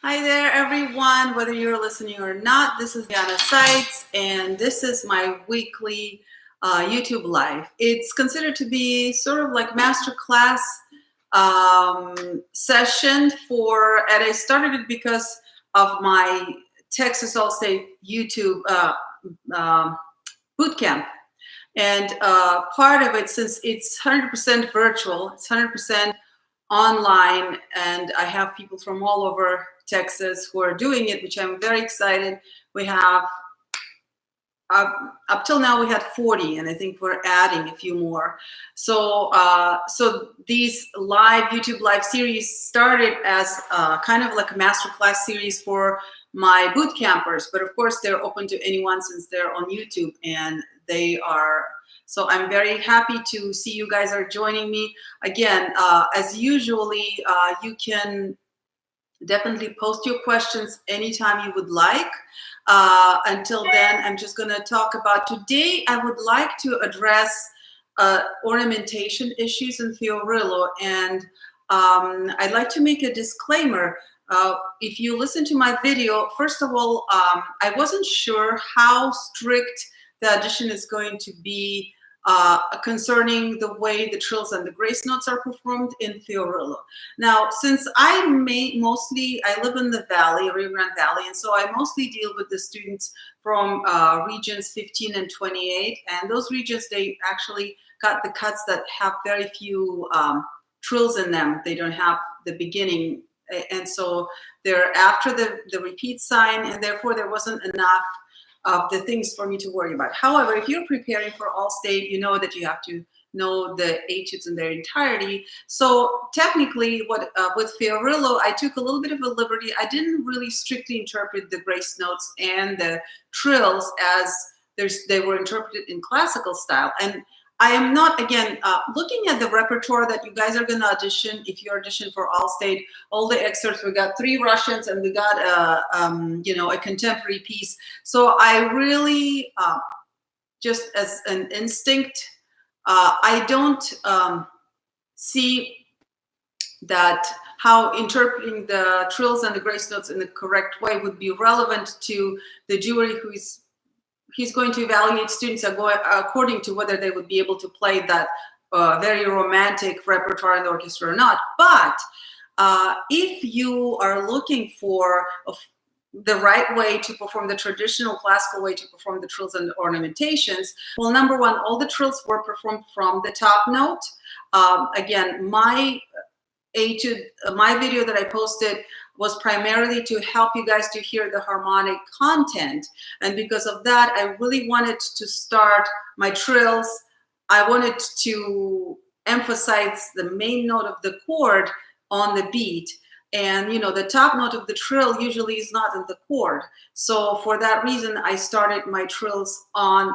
Hi there, everyone. Whether you're listening or not, this is Seitz, and this is my weekly YouTube live. It's considered to be sort of like master class session and I started it because of my Texas All-State YouTube boot camp. And part of it, since it's 100% virtual, it's 100% online, and I have people from all over Texas who are doing it, which I'm very excited. We have up till now we had 40, and I think we're adding a few more. So these YouTube live series started as kind of like a masterclass series for my boot campers, but of course they're open to anyone since they're on YouTube, and they are. So I'm very happy to see you guys are joining me again. As usually, you can definitely post your questions anytime you would like. Until then, I'm just going to talk about today. I would like to address ornamentation issues in Fiorillo, and I'd like to make a disclaimer. If you listen to my video, first of all, I wasn't sure how strict the addition is going to be concerning the way the trills and the grace notes are performed in Fiorillo. Now, since I live in the Valley, Rio Grande Valley, and so I mostly deal with the students from regions 15 and 28, and those regions, they actually got the cuts that have very few trills in them. They don't have the beginning, and so they're after the repeat sign, and therefore there wasn't enough of the things for me to worry about. However, if you're preparing for All-State, you know that you have to know the etudes in their entirety. So technically, with Fiorillo, I took a little bit of a liberty. I didn't really strictly interpret the grace notes and the trills as they were interpreted in classical style. And I am not, again, looking at the repertoire that you guys are going to audition. If you audition for All-State, all the excerpts, we got 3 Russians and we got a contemporary piece. So I really, just as an instinct, I don't see that how interpreting the trills and the grace notes in the correct way would be relevant to the jury he's going to evaluate students according to whether they would be able to play that very romantic repertoire in the orchestra or not. But if you are looking for the right way to perform the traditional classical way to perform the trills and the ornamentations, well, number one, all the trills were performed from the top note. Again, my video that I posted was primarily to help you guys to hear the harmonic content. And because of that, I really wanted to start my trills. I wanted to emphasize the main note of the chord on the beat. And, the top note of the trill usually is not in the chord. So for that reason, I started my trills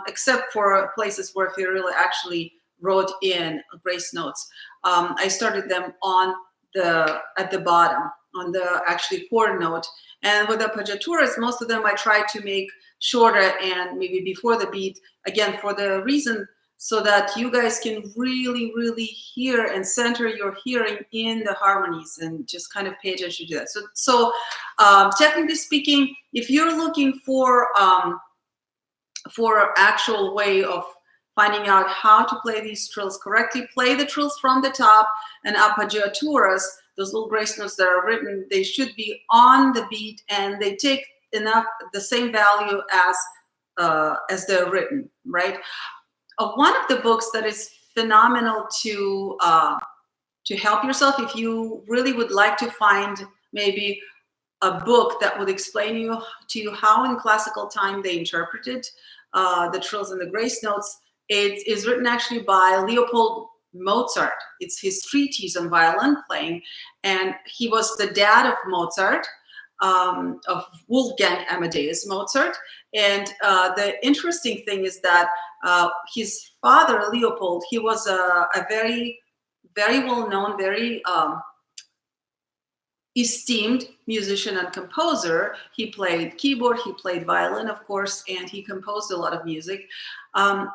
except for places where Fiorillo actually wrote in grace notes. I started them at the bottom, on the actually chord note. And with the appoggiaturas, most of them I try to make shorter and maybe before the beat, again, for the reason so that you guys can really, really hear and center your hearing in the harmonies and just kind of pay attention to that. So technically speaking, if you're looking for actual way of finding out how to play these trills correctly, play the trills from the top, and appoggiaturas, those little grace notes that are written, they should be on the beat, and they take the same value as they're written, right? One of the books that is phenomenal to help yourself, if you really would like to find maybe a book that would explain to you how in classical time they interpreted the trills and the grace notes, it is written actually by Leopold Mozart. It's his treatise on violin playing, and he was the dad of Mozart, of Wolfgang Amadeus Mozart. And the interesting thing is that his father, Leopold, he was a very, very well-known, very esteemed musician and composer. He played keyboard, he played violin, of course, and he composed a lot of music. And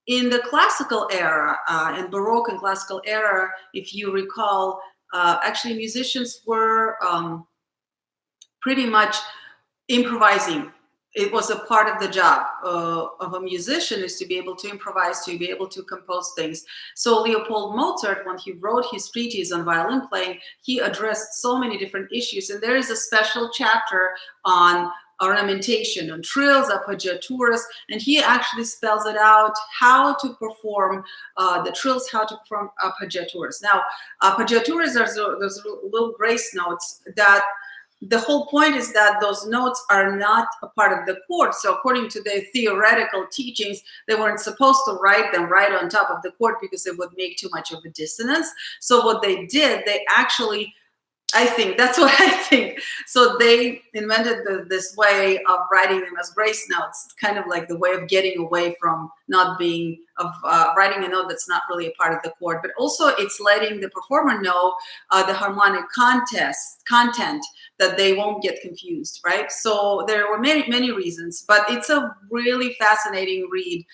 in the classical era, in Baroque and classical era, if you recall, actually musicians were pretty much improvising. It was a part of the job of a musician, is to be able to improvise, to be able to compose things. So Leopold Mozart, when he wrote his treatise on violin playing, he addressed so many different issues. And there is a special chapter on ornamentation, on trills, appoggiaturas, and he actually spells it out, how to perform the trills, how to perform appoggiaturas. Now, appoggiaturas are those little grace notes that the whole point is that those notes are not a part of the chord. So according to the theoretical teachings, they weren't supposed to write them right on top of the chord because it would make too much of a dissonance. So what they did, they actually, I think, that's what I think. So they invented this way of writing them as grace notes, kind of like the way of getting away from not being, of writing a note that's not really a part of the chord. But also it's letting the performer know the harmonic content, that they won't get confused, right? So there were many reasons, but it's a really fascinating read.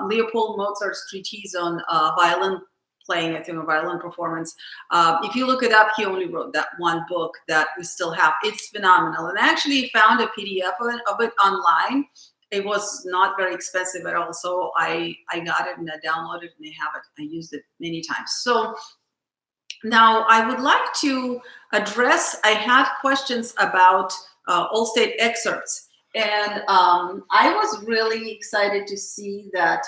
Leopold Mozart's treatise on violin playing, I think, a violin performance. If you look it up, he only wrote that one book that we still have. It's phenomenal. And I actually found a PDF of it online. It was not very expensive at all. So I got it and I downloaded it and I have it. I used it many times. So now I would like to address, I had questions about Allstate excerpts. And I was really excited to see that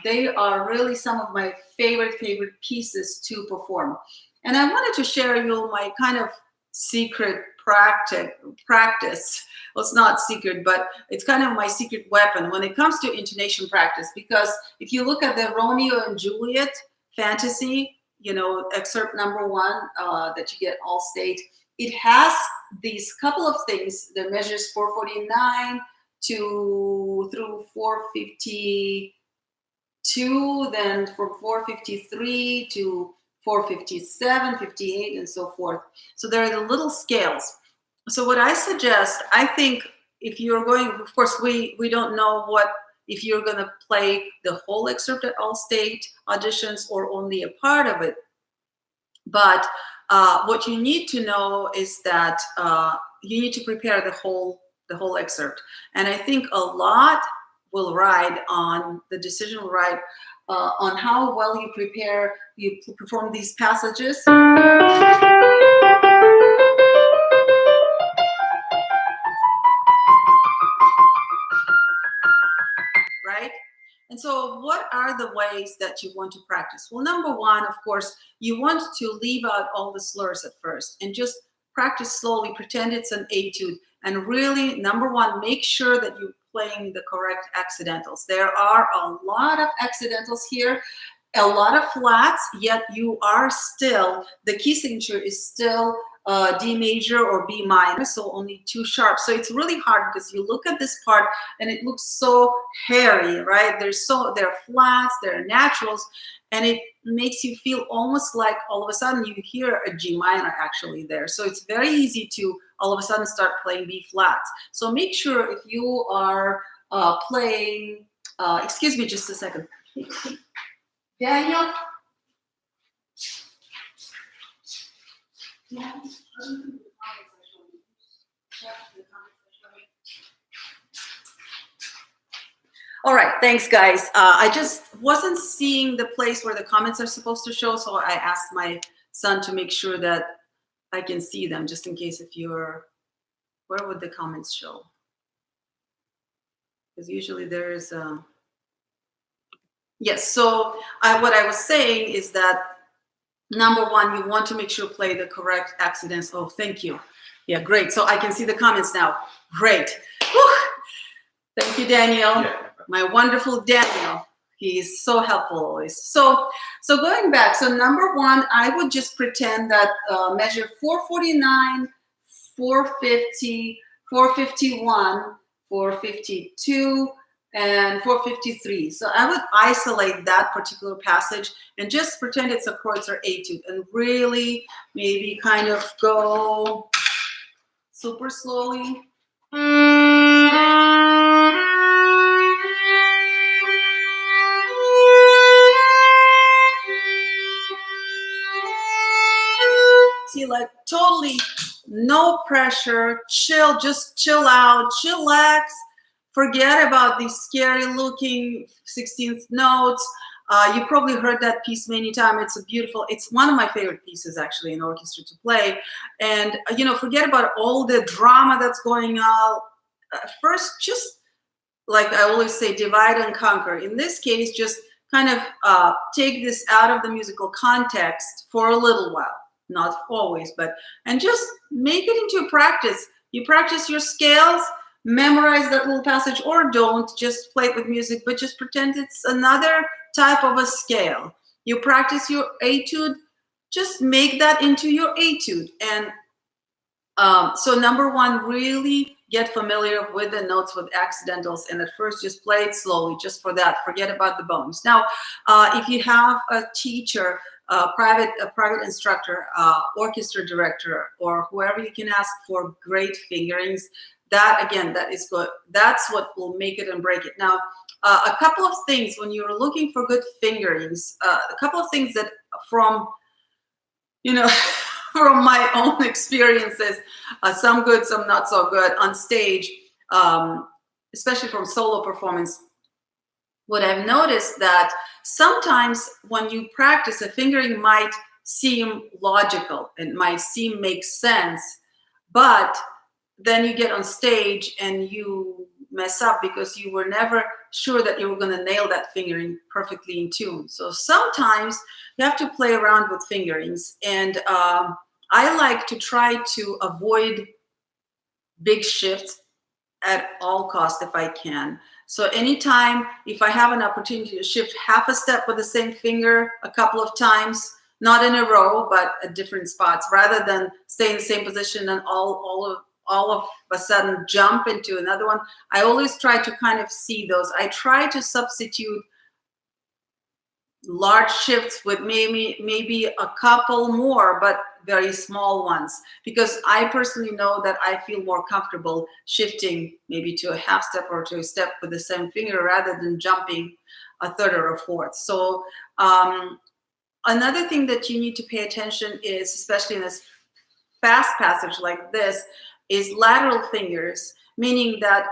they are really some of my favorite pieces to perform. And I wanted to share you my kind of secret practice. Well, it's not secret, but it's kind of my secret weapon when it comes to intonation practice. Because if you look at the Romeo and Juliet fantasy, you know, excerpt number 1 that you get Allstate, it has these couple of things, the measures 449 through 452, then from 453 to 457, 58, and so forth. So there are the little scales. So what I suggest, I think if you're going, of course, we don't know if you're going to play the whole excerpt at Allstate auditions or only a part of it. But what you need to know is that you need to prepare the whole excerpt. And I think a lot will ride on, the decision will ride on how well you perform these passages. Right? And so what are the ways that you want to practice? Well, number 1, of course, you want to leave out all the slurs at first and just practice slowly, pretend it's an etude. And really, number 1, make sure that you're playing the correct accidentals. There are a lot of accidentals here, a lot of flats, yet you are still, the key signature is still D major or B minor, so only 2 sharps. So it's really hard because you look at this part and it looks so hairy, right? There are flats, there are naturals, and it makes you feel almost like all of a sudden you hear a G minor actually there. So it's very easy to all of a sudden start playing B flats. So make sure if you are playing, excuse me just a second. Daniel? All right, thanks guys. I just wasn't seeing the place where the comments are supposed to show, so I asked my son to make sure that I can see them, just in case if you're, where would the comments show? Because usually there is a, yes, so what I was saying is that number 1, you want to make sure play the correct accidents. Oh, thank you. Yeah, great. So I can see the comments now. Great. Whew. Thank you, Daniel. Yeah. My wonderful Daniel. He's so helpful always. So going back, so number 1, I would just pretend that measure 449, 450, 451, 452, and 453. So I would isolate that particular passage and just pretend it's a kreutzer etude and really maybe kind of go super slowly. see, like totally no pressure, chill, just chill out, chillax, forget about these scary looking 16th notes. You probably heard that piece many times. It's a beautiful, it's one of my favorite pieces actually in orchestra to play. And, forget about all the drama that's going on. First, just like I always say, divide and conquer. In this case, just kind of take this out of the musical context for a little while, not always, and just make it into a practice. You practice your scales, memorize that little passage, or don't, just play it with music, but just pretend it's another type of a scale. You practice your etude, just make that into your etude. And so number one, really get familiar with the notes with accidentals, and at first just play it slowly, just for that. Forget about the bones. Now, if you have a teacher, a private instructor, orchestra director, or whoever, you can ask for great fingerings. That again, that is good. That's what will make it and break it. Now, a couple of things when you're looking for good fingerings, a couple of things that from from my own experiences, some good, some not so good on stage, especially from solo performance. What I've noticed that sometimes when you practice, a fingering might seem logical, it might seem make sense, but then you get on stage and you mess up because you were never sure that you were going to nail that fingering perfectly in tune. So sometimes you have to play around with fingerings, and I like to try to avoid big shifts at all costs if I can. So anytime, if I have an opportunity to shift half a step with the same finger a couple of times, not in a row, but at different spots, rather than stay in the same position and all of a sudden jump into another one, I always try to kind of see those. I try to substitute large shifts with maybe a couple more, but very small ones, because I personally know that I feel more comfortable shifting maybe to a half step or to a step with the same finger rather than jumping a third or a fourth. So another thing that you need to pay attention is, especially in this fast passage like this, is lateral fingers, meaning that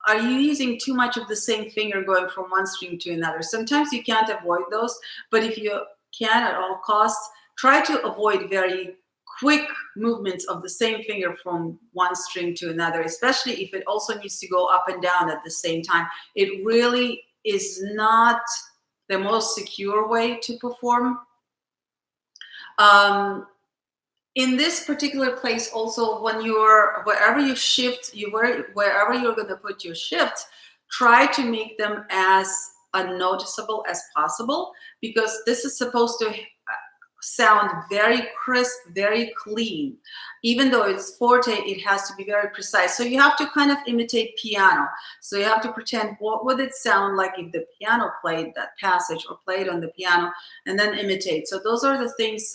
are you using too much of the same finger going from one string to another? Sometimes you can't avoid those, but if you can at all costs, try to avoid very quick movements of the same finger from one string to another, especially if it also needs to go up and down at the same time. It really is not the most secure way to perform. In this particular place also, when wherever you shift, wherever you're going to put your shifts, try to make them as unnoticeable as possible, because this is supposed to sound very crisp, very clean. Even though it's forte, it has to be very precise. So you have to kind of imitate piano. So you have to pretend, what would it sound like if the piano played that passage or played on the piano, and then imitate. So those are the things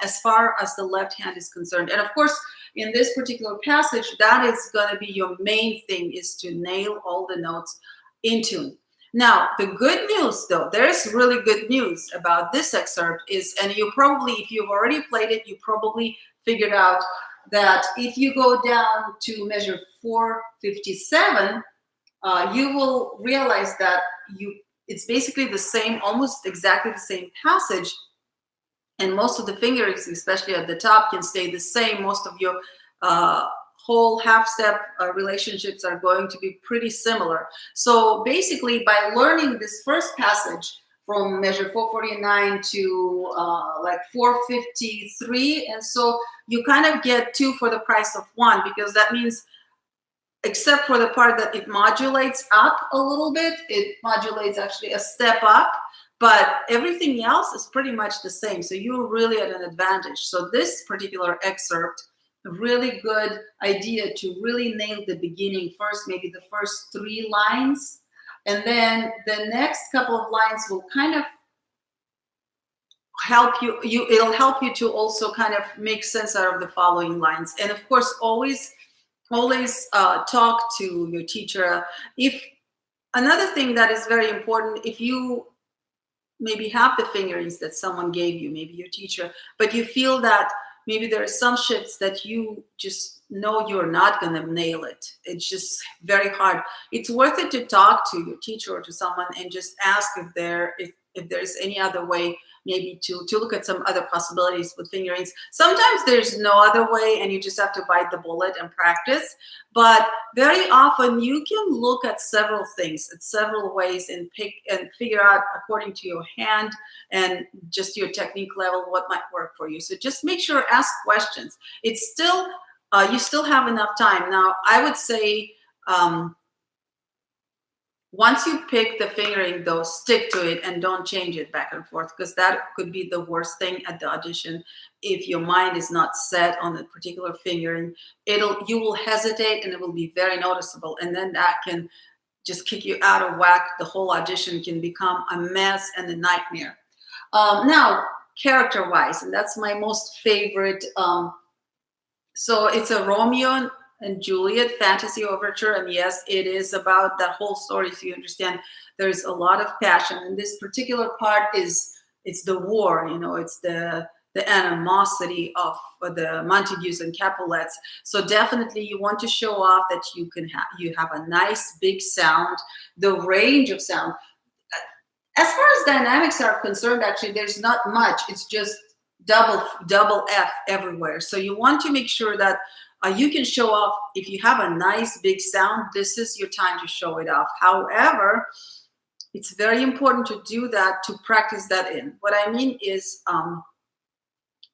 as far as the left hand is concerned. And of course, in this particular passage, that is going to be your main thing, is to nail all the notes in tune. Now, the good news, though, there's really good news about this excerpt is, and you probably, if you've already played it, you probably figured out that if you go down to measure 457, you will realize that it's basically the same, almost exactly the same passage, and most of the fingerings, especially at the top, can stay the same. Most of your whole half-step relationships are going to be pretty similar. So basically, by learning this first passage from measure 449 to like 453, and so you kind of get two for the price of one, because that means, except for the part that it modulates up a little bit, it modulates actually a step up, but everything else is pretty much the same. So you're really at an advantage. So this particular excerpt, a really good idea to really nail the beginning first, maybe the first 3 lines, and then the next couple of lines will kind of help it'll help you to also kind of make sense out of the following lines. And of course, always talk to your teacher. If another thing that is very important, if you maybe have the fingerings that someone gave you, maybe your teacher, but you feel that maybe there are some shifts that you just know you're not going to nail it. It's just very hard. It's worth it to talk to your teacher or to someone and just ask if there's any other way, maybe to look at some other possibilities with fingerings. Sometimes there's no other way and you just have to bite the bullet and practice. But very often you can look at several things, at several ways, and pick and figure out according to your hand and just your technique level what might work for you. So just make sure, ask questions. It's still, you still have enough time. Now, I would say, once you pick the fingering, though, stick to it and don't change it back and forth, because that could be the worst thing at the audition. If your mind is not set on a particular fingering, you will hesitate and it will be very noticeable. And then that can just kick you out of whack. The whole audition can become a mess and a nightmare. Now, character-wise, and that's my most favorite. So it's a Romeo and Juliet fantasy overture, and yes, it is about that whole story. So you understand, there's a lot of passion, and this particular part it's the war. It's the animosity of the Montagues and Capulets. So definitely, you want to show off that you have a nice big sound, the range of sound. As far as dynamics are concerned, actually, there's not much. It's just double F everywhere. So you want to make sure that you can show off. If you have a nice big sound, this is your time to show it off. However, it's very important to do that, to practice that in. What I mean is,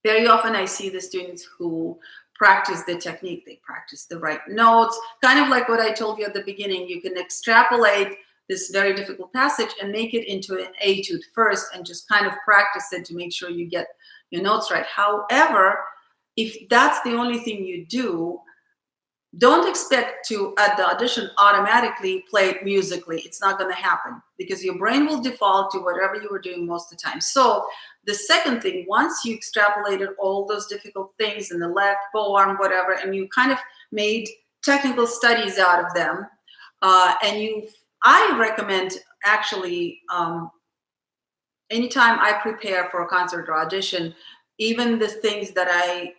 very often I see the students who practice the technique. They practice the right notes, kind of like what I told you at the beginning. You can extrapolate this very difficult passage and make it into an etude first and just kind of practice it to make sure you get your notes right. However, if that's the only thing you do, don't expect to, at the audition, automatically play it musically. It's not going to happen because your brain will default to whatever you were doing most of the time. So the second thing, once you extrapolated all those difficult things in the left, bow arm, whatever, and you kind of made technical studies out of them, I recommend actually, anytime I prepare for a concert or audition, even the things that I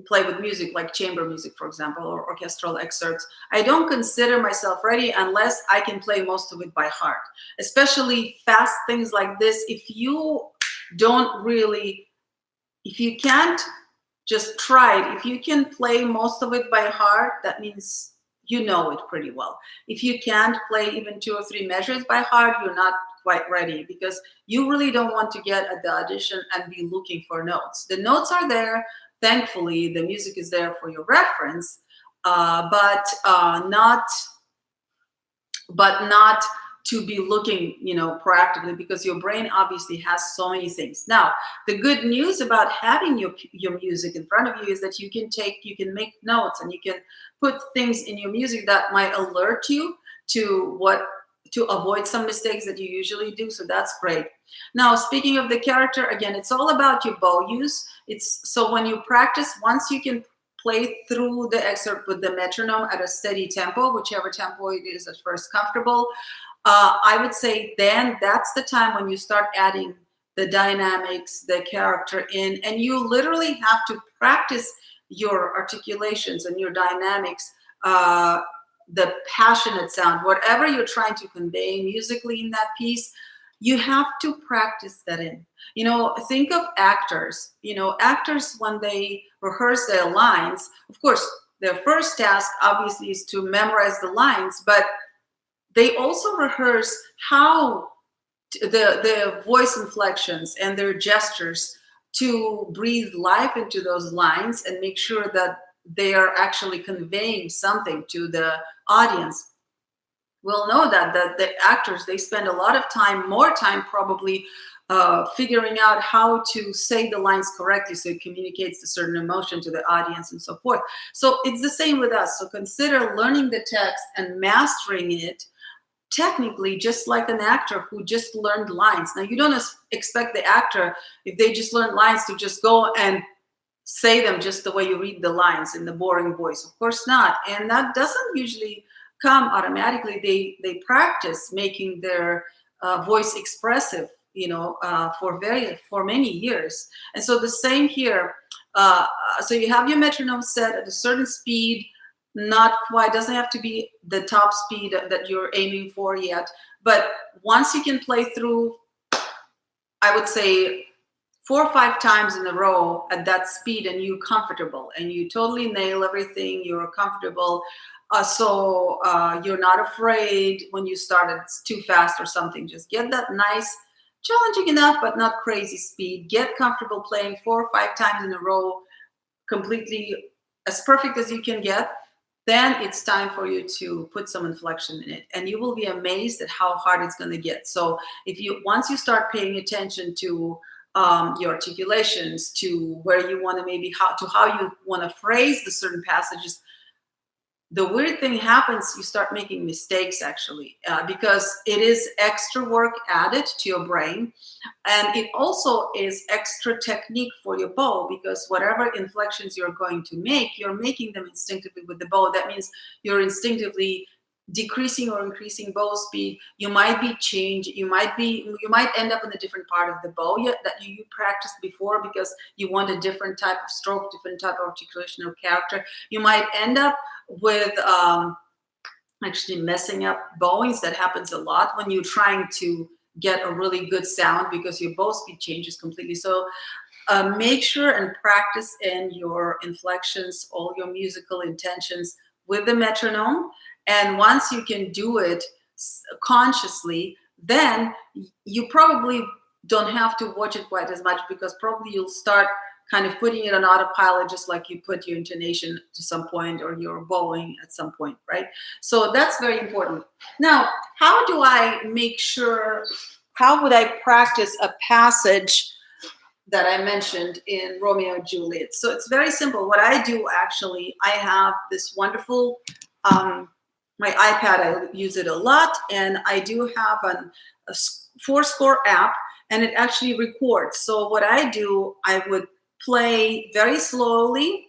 play with music, like chamber music, for example, or orchestral excerpts, I don't consider myself ready unless I can play most of it by heart. Especially fast things like this, if you can't, just try it. If you can play most of it by heart, that means you know it pretty well. If you can't play even 2 or 3 measures by heart, you're not quite ready, because you really don't want to get at the audition and be looking for notes. The notes are there. Thankfully, the music is there for your reference, but not to be looking, proactively, because your brain obviously has so many things. Now, the good news about having your music in front of you is that you can make notes and you can put things in your music that might alert you to avoid some mistakes that you usually do. So that's great. Now, speaking of the character, again, it's all about your bow use. So when you practice, once you can play through the excerpt with the metronome at a steady tempo, whichever tempo it is at first comfortable, I would say then that's the time when you start adding the dynamics, the character in, and you literally have to practice your articulations and your dynamics, the passionate sound, whatever you're trying to convey musically in that piece, you have to practice that in. Think of actors. Actors, when they rehearse their lines, of course, their first task obviously is to memorize the lines, but they also rehearse how the voice inflections and their gestures to breathe life into those lines and make sure that they are actually conveying something to the audience. We'll know that the actors, they spend a lot of time, more time probably, figuring out how to say the lines correctly so it communicates a certain emotion to the audience and so forth. So it's the same with us. So consider learning the text and mastering it technically, just like an actor who just learned lines. Now, you don't expect the actor, if they just learned lines, to just go and say them just the way you read the lines in the boring voice. Of course not. And that doesn't usually come automatically. They practice making their voice expressive, for many years. And so the same here. So you have your metronome set at a certain speed, not quite, doesn't have to be the top speed that you're aiming for yet. But once you can play through, I would say 4 or 5 times in a row at that speed, and you're comfortable and you totally nail everything, you're comfortable. So you're not afraid when you start it's too fast or something. Just get that nice, challenging enough, but not crazy speed. Get comfortable playing 4 or 5 times in a row, completely as perfect as you can get. Then it's time for you to put some inflection in it, and you will be amazed at how hard it's going to get. So if you once you start paying attention to your articulations, to where you want to maybe how you want to phrase the certain passages, the weird thing happens, you start making mistakes actually, because it is extra work added to your brain, and it also is extra technique for your bow, because whatever inflections you're going to make, you're making them instinctively with the bow. That means you're instinctively decreasing or increasing bow speed. You might be you might end up in a different part of the bow yet that you practiced before, because you want a different type of stroke, different type of articulation or character. You might end up with actually messing up bowings. That happens a lot when you're trying to get a really good sound, because your bow speed changes completely. So make sure and practice in your inflections, all your musical intentions with the metronome. And once you can do it consciously, then you probably don't have to watch it quite as much, because probably you'll start kind of putting it on autopilot, just like you put your intonation to some point or your bowing at some point, right? So that's very important. Now, how do I make sure, how would I practice a passage that I mentioned in Romeo and Juliet? So it's very simple. What I do actually, I have this wonderful, my iPad, I use it a lot, and I do have a 4Score app, and it actually records. So what I do, I would play very slowly.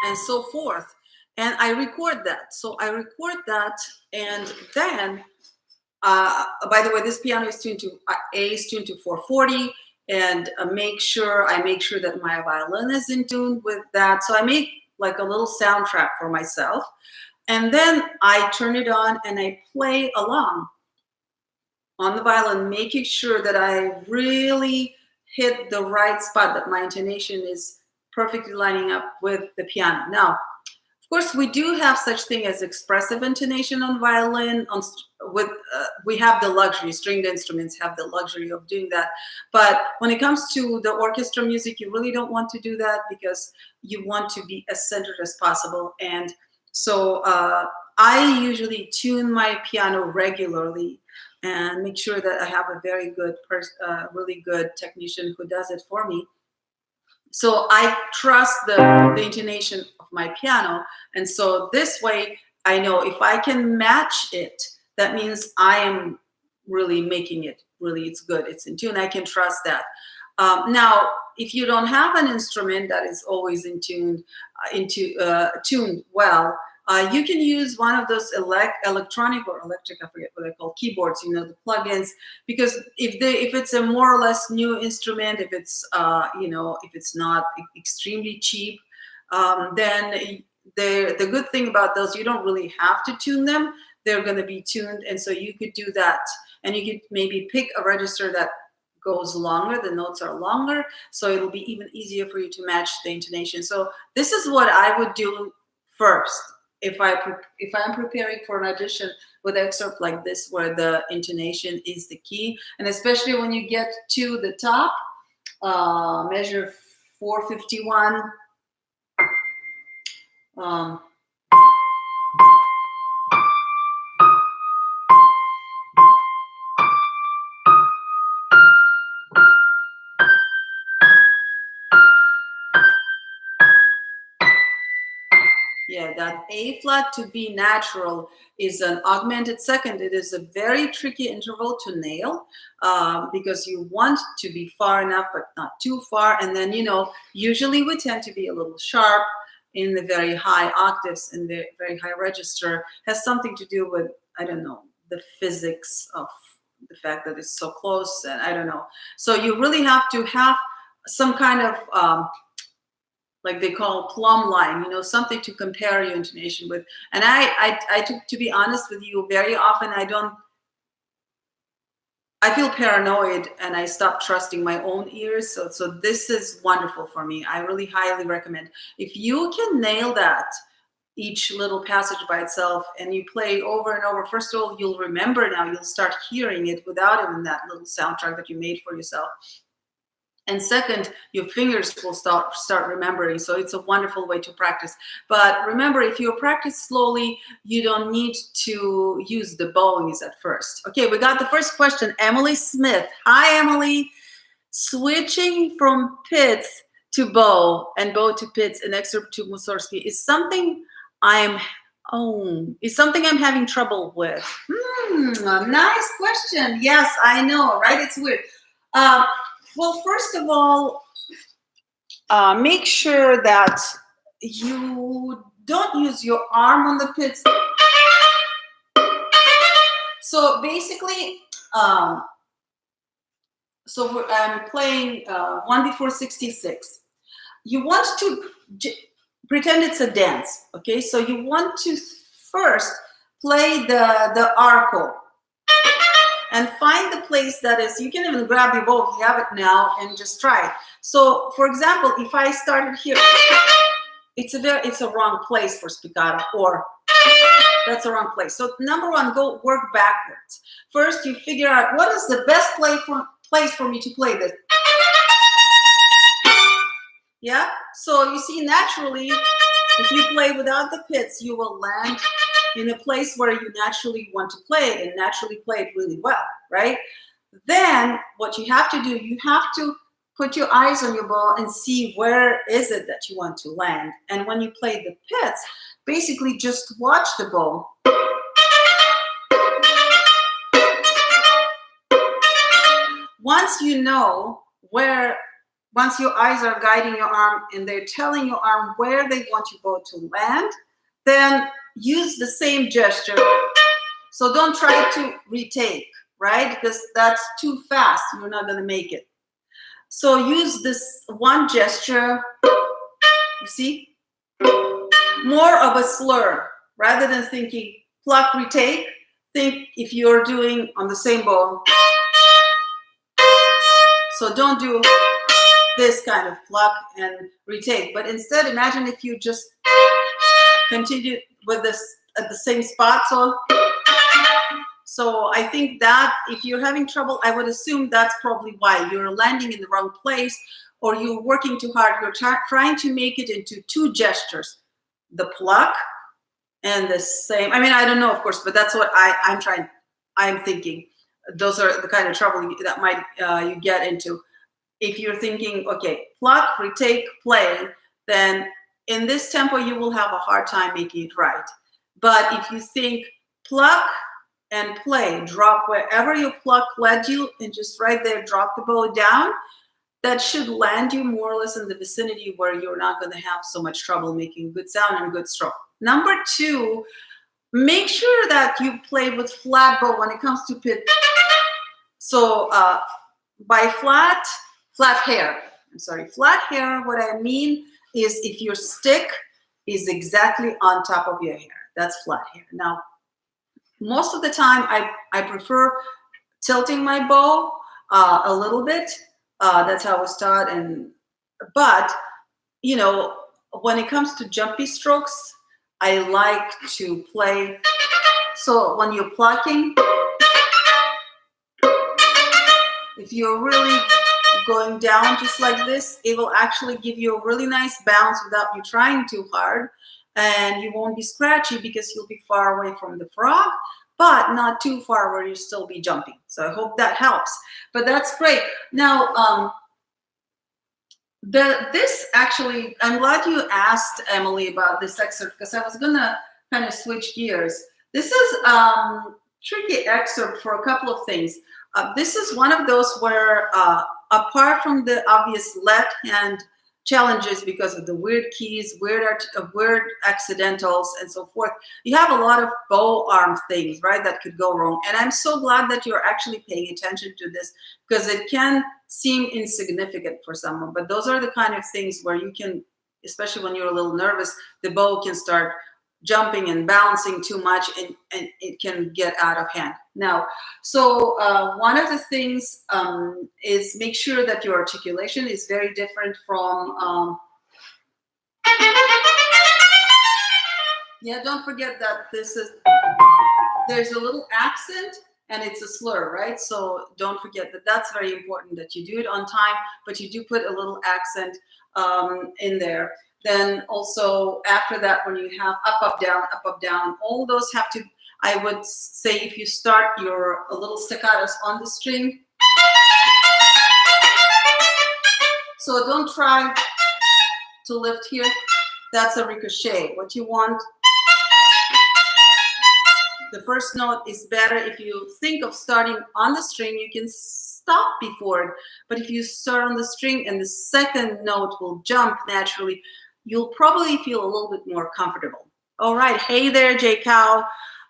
And so forth. And I record that. So I record that, and then, by the way, this piano is tuned to A is tuned to 440, and I make sure that my violin is in tune with that. So I make like a little soundtrack for myself, and then I turn it on and I play along on the violin, making sure that I really hit the right spot, that my intonation is perfectly lining up with the piano. Now, of course, we do have such thing as expressive intonation on violin. We have the luxury, stringed instruments have the luxury of doing that. But when it comes to the orchestra music, you really don't want to do that, because you want to be as centered as possible. And so I usually tune my piano regularly and make sure that I have a very good, really good technician who does it for me. So I trust the intonation of my piano. And so this way, I know if I can match it, that means I am really making it, really, it's good, it's in tune. I can trust that. Now, if you don't have an instrument that is always tuned well, you can use one of those electronic or electric, I forget what they're called, keyboards, the plugins, because if it's a more or less new instrument, if it's if it's not extremely cheap, then the good thing about those, you don't really have to tune them. They're going to be tuned, and so you could do that, and you could maybe pick a register that goes longer, the notes are longer, so it'll be even easier for you to match the intonation. So this is what I would do first if I'm preparing for an audition with excerpt like this, where the intonation is the key. And especially when you get to the top, measure 451, Yeah, that A flat to B natural is an augmented second. It is a very tricky interval to nail because you want to be far enough, but not too far. And then, usually we tend to be a little sharp in the very high octaves and the very high register. Has something to do with, I don't know, the physics of the fact that it's so close, and I don't know. So you really have to have some kind of like they call plumb line, something to compare your intonation with. And to be honest with you, very often I feel paranoid and I stop trusting my own ears. So this is wonderful for me. I really highly recommend. If you can nail that, each little passage by itself, and you play over and over, first of all, you'll remember now, you'll start hearing it without even that little soundtrack that you made for yourself. And second, your fingers will start remembering. So it's a wonderful way to practice. But remember, if you practice slowly, you don't need to use the bowings at first. Okay, we got the first question. Emily Smith. Hi, Emily. Switching from pits to bow and bow to pits and excerpt to Mussorgsky is something I'm having trouble with. Nice question. Yes, I know, right? It's weird. Well, first of all, make sure that you don't use your arm on the pits. So basically, I'm playing 1 before 66. You want to pretend it's a dance, okay? So you want to first play the arco. And find the place that is, you can even grab your bow if you have it now and just try it. So for example, if I started here, it's a wrong place for spiccato, or that's a wrong place. So number one, go work backwards. First, you figure out what is the best place for me to play this. Yeah, so you see, naturally, if you play without the pits, you will land in a place where you naturally want to play it and naturally play it really well, right? Then what you have to do, you have to put your eyes on your ball and see where is it that you want to land. And when you play the pits, basically just watch the ball. Once you know once your eyes are guiding your arm and they're telling your arm where they want your bow to land, then use the same gesture. So don't try to retake, right? Because that's too fast. You're not going to make it. So use this one gesture, you see? More of a slur. Rather than thinking pluck, retake, think if you're doing on the same bow. So don't do this kind of pluck and retake. But instead, imagine if you just continue with this at the same spot. So I think that if you're having trouble, I would assume that's probably why you're landing in the wrong place, or you're working too hard. You're trying to make it into two gestures, the pluck and the same. I mean, I don't know, of course, but that's what I'm thinking. Those are the kind of trouble that might you get into. If you're thinking, okay, pluck, retake, play, then in this tempo, you will have a hard time making it right. But if you think pluck and play, drop wherever your pluck led you, and just right there, drop the bow down, that should land you more or less in the vicinity where you're not going to have so much trouble making good sound and good stroke. Number two, make sure that you play with flat bow when it comes to pit. So by flat hair, what I mean is if your stick is exactly on top of your hair, that's flat hair. Now, most of the time, I prefer tilting my bow a little bit. That's how I was taught. But, when it comes to jumpy strokes, I like to play. So when you're plucking, if you're really going down just like this, it will actually give you a really nice bounce without you trying too hard, and you won't be scratchy because you'll be far away from the frog, but not too far where you still be jumping. So I hope that helps. But that's great. Now, This actually, I'm glad you asked, Emily, about this excerpt, because I was gonna kind of switch gears. This is tricky excerpt for a couple of things. This is one of those where, apart from the obvious left hand challenges because of the weird keys, weird accidentals, and so forth, you have a lot of bow arm things, right, that could go wrong. And I'm so glad that you're actually paying attention to this, because it can seem insignificant for someone, but those are the kind of things where you can, especially when you're a little nervous, the bow can start jumping and bouncing too much, and it can get out of hand. Now, so one of the things is make sure that your articulation is very different from, yeah, don't forget that there's a little accent and it's a slur, right? So don't forget that that's very important, that you do it on time, but you do put a little accent in there. Then also after that, when you have up, down, all those have to, I would say, if you start your a little staccatos on the string, so don't try to lift here. That's a ricochet. What you want, the first note is better. If you think of starting on the string, you can stop before it. But if you start on the string and the second note will jump naturally, you'll probably feel a little bit more comfortable. All right. Hey there, J. Cow,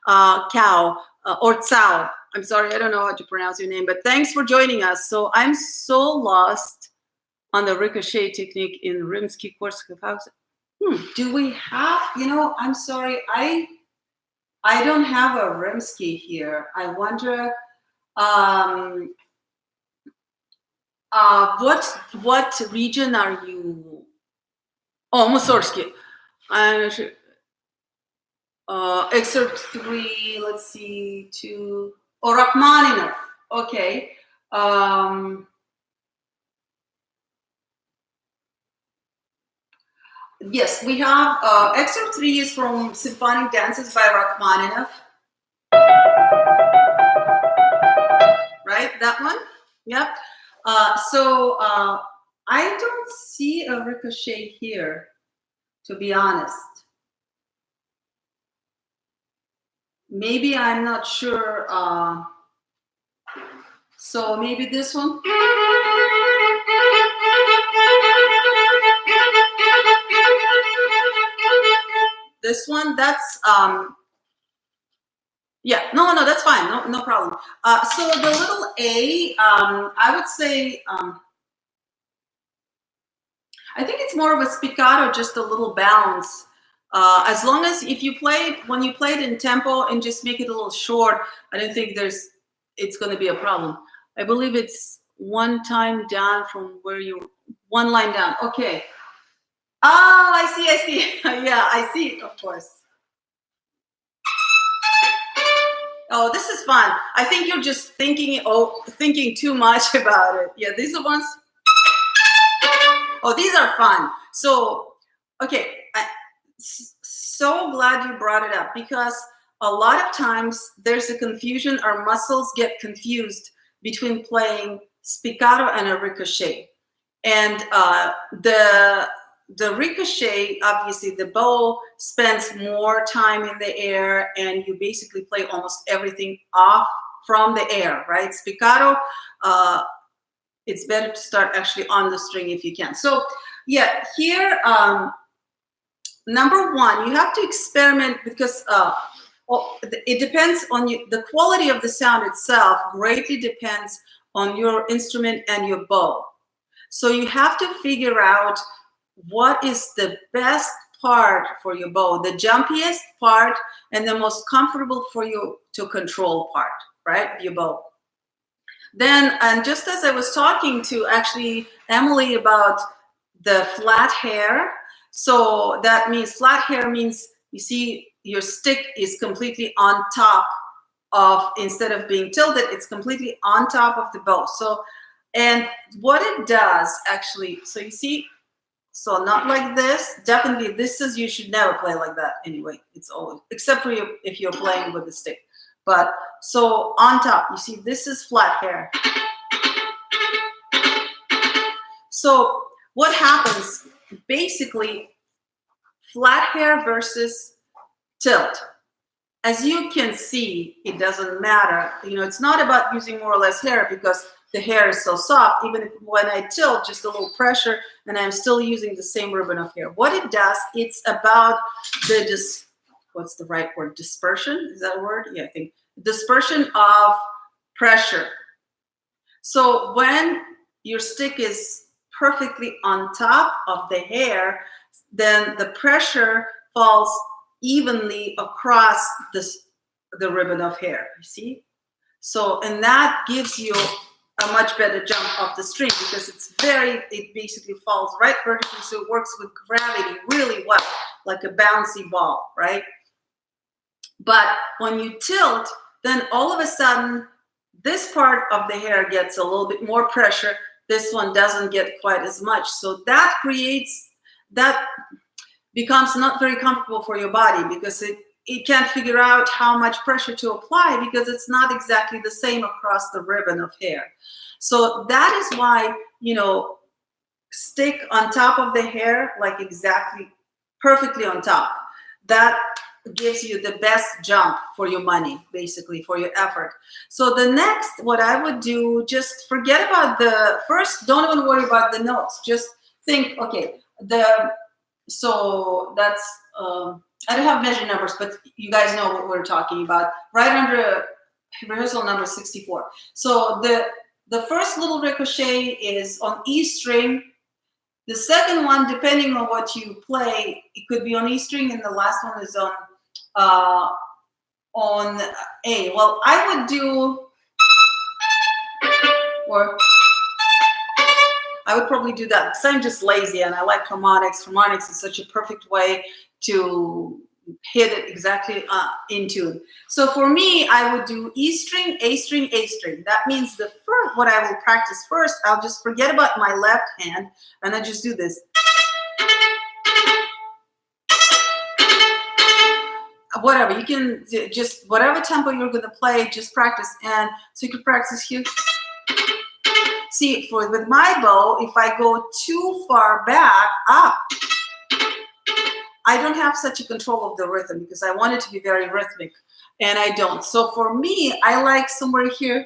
or Tsao. I'm sorry, I don't know how to pronounce your name, but thanks for joining us. So I'm so lost on the ricochet technique in Rimsky-Korsakov House. Do we have, I'm sorry, I don't have a Rimsky here. I wonder what region are you? Oh, Mussorgsky. I'm not sure. Excerpt 3, let's see, 2. Oh, Rachmaninoff. Okay. Yes, we have excerpt 3 is from Symphonic Dances by Rachmaninoff. Right, that one? Yep. So I don't see a ricochet here, to be honest. Maybe I'm not sure. So maybe this one. This one, that's yeah, no, that's fine, no problem. So the little A, I would say, I think it's more of a spiccato, just a little bounce. As long as when you play it in tempo and just make it a little short, I don't think it's going to be a problem. I believe it's one time down from where one line down. Okay. Oh, I see. Yeah, I see, of course. Oh, this is fun. I think you're just thinking too much about it. Yeah, these are ones. Oh, these are fun. So, okay. So glad you brought it up, because a lot of times there's a confusion. Our muscles get confused between playing spiccato and a ricochet. And the ricochet, obviously the bow spends more time in the air, and you basically play almost everything off from the air, right? Spiccato, it's better to start actually on the string if you can. So yeah, here, number one, you have to experiment, because it depends on you. The quality of the sound itself greatly depends on your instrument and your bow. So you have to figure out what is the best part for your bow, the jumpiest part and the most comfortable for you to control part, right? Your bow. Then, and just as I was talking to actually Emily about the flat hair, so that means flat hair means, you see, your stick is completely on top of, instead of being tilted, it's completely on top of the bow. So, and what it does actually, so you see, so not like this. Definitely, you should never play like that anyway. It's always, except for you if you're playing with the stick. But so on top, you see, this is flat hair. So what happens, basically, flat hair versus tilt. As you can see, it doesn't matter. You know, it's not about using more or less hair because the hair is so soft. Even if when I tilt, just a little pressure, and I'm still using the same ribbon of hair. What it does, it's about the what's the right word? Dispersion? Is that a word? Yeah, I think dispersion of pressure. So when your stick is perfectly on top of the hair, then the pressure falls evenly across the ribbon of hair, you see? So, and that gives you a much better jump off the string because it basically falls right vertically, so it works with gravity really well, like a bouncy ball, right? But when you tilt, then all of a sudden, this part of the hair gets a little bit more pressure. This one doesn't get quite as much. So that becomes not very comfortable for your body because it can't figure out how much pressure to apply because it's not exactly the same across the ribbon of hair. So that is why, you know, stick on top of the hair, like exactly perfectly on top. That gives you the best jump for your money, basically, for your effort. So the next, what I would do, just forget about first, don't even worry about the notes. Just think, okay, so that's, I don't have measure numbers, but you guys know what we're talking about. Right under rehearsal number 64. So the first little ricochet is on E string. The second one, depending on what you play, it could be on E string, and the last one is on A. Well, I would do, or I would probably do that because I'm just lazy and I like harmonics. Harmonics is such a perfect way to hit it exactly in tune. So for me, I would do E string, A string, A string. That means what I will practice first, I'll just forget about my left hand and I just do this. Whatever, you can just, whatever tempo you're going to play, just practice. And so you can practice here. See, with my bow, if I go too far back up, I don't have such a control of the rhythm because I want it to be very rhythmic, and I don't. So for me, I like somewhere here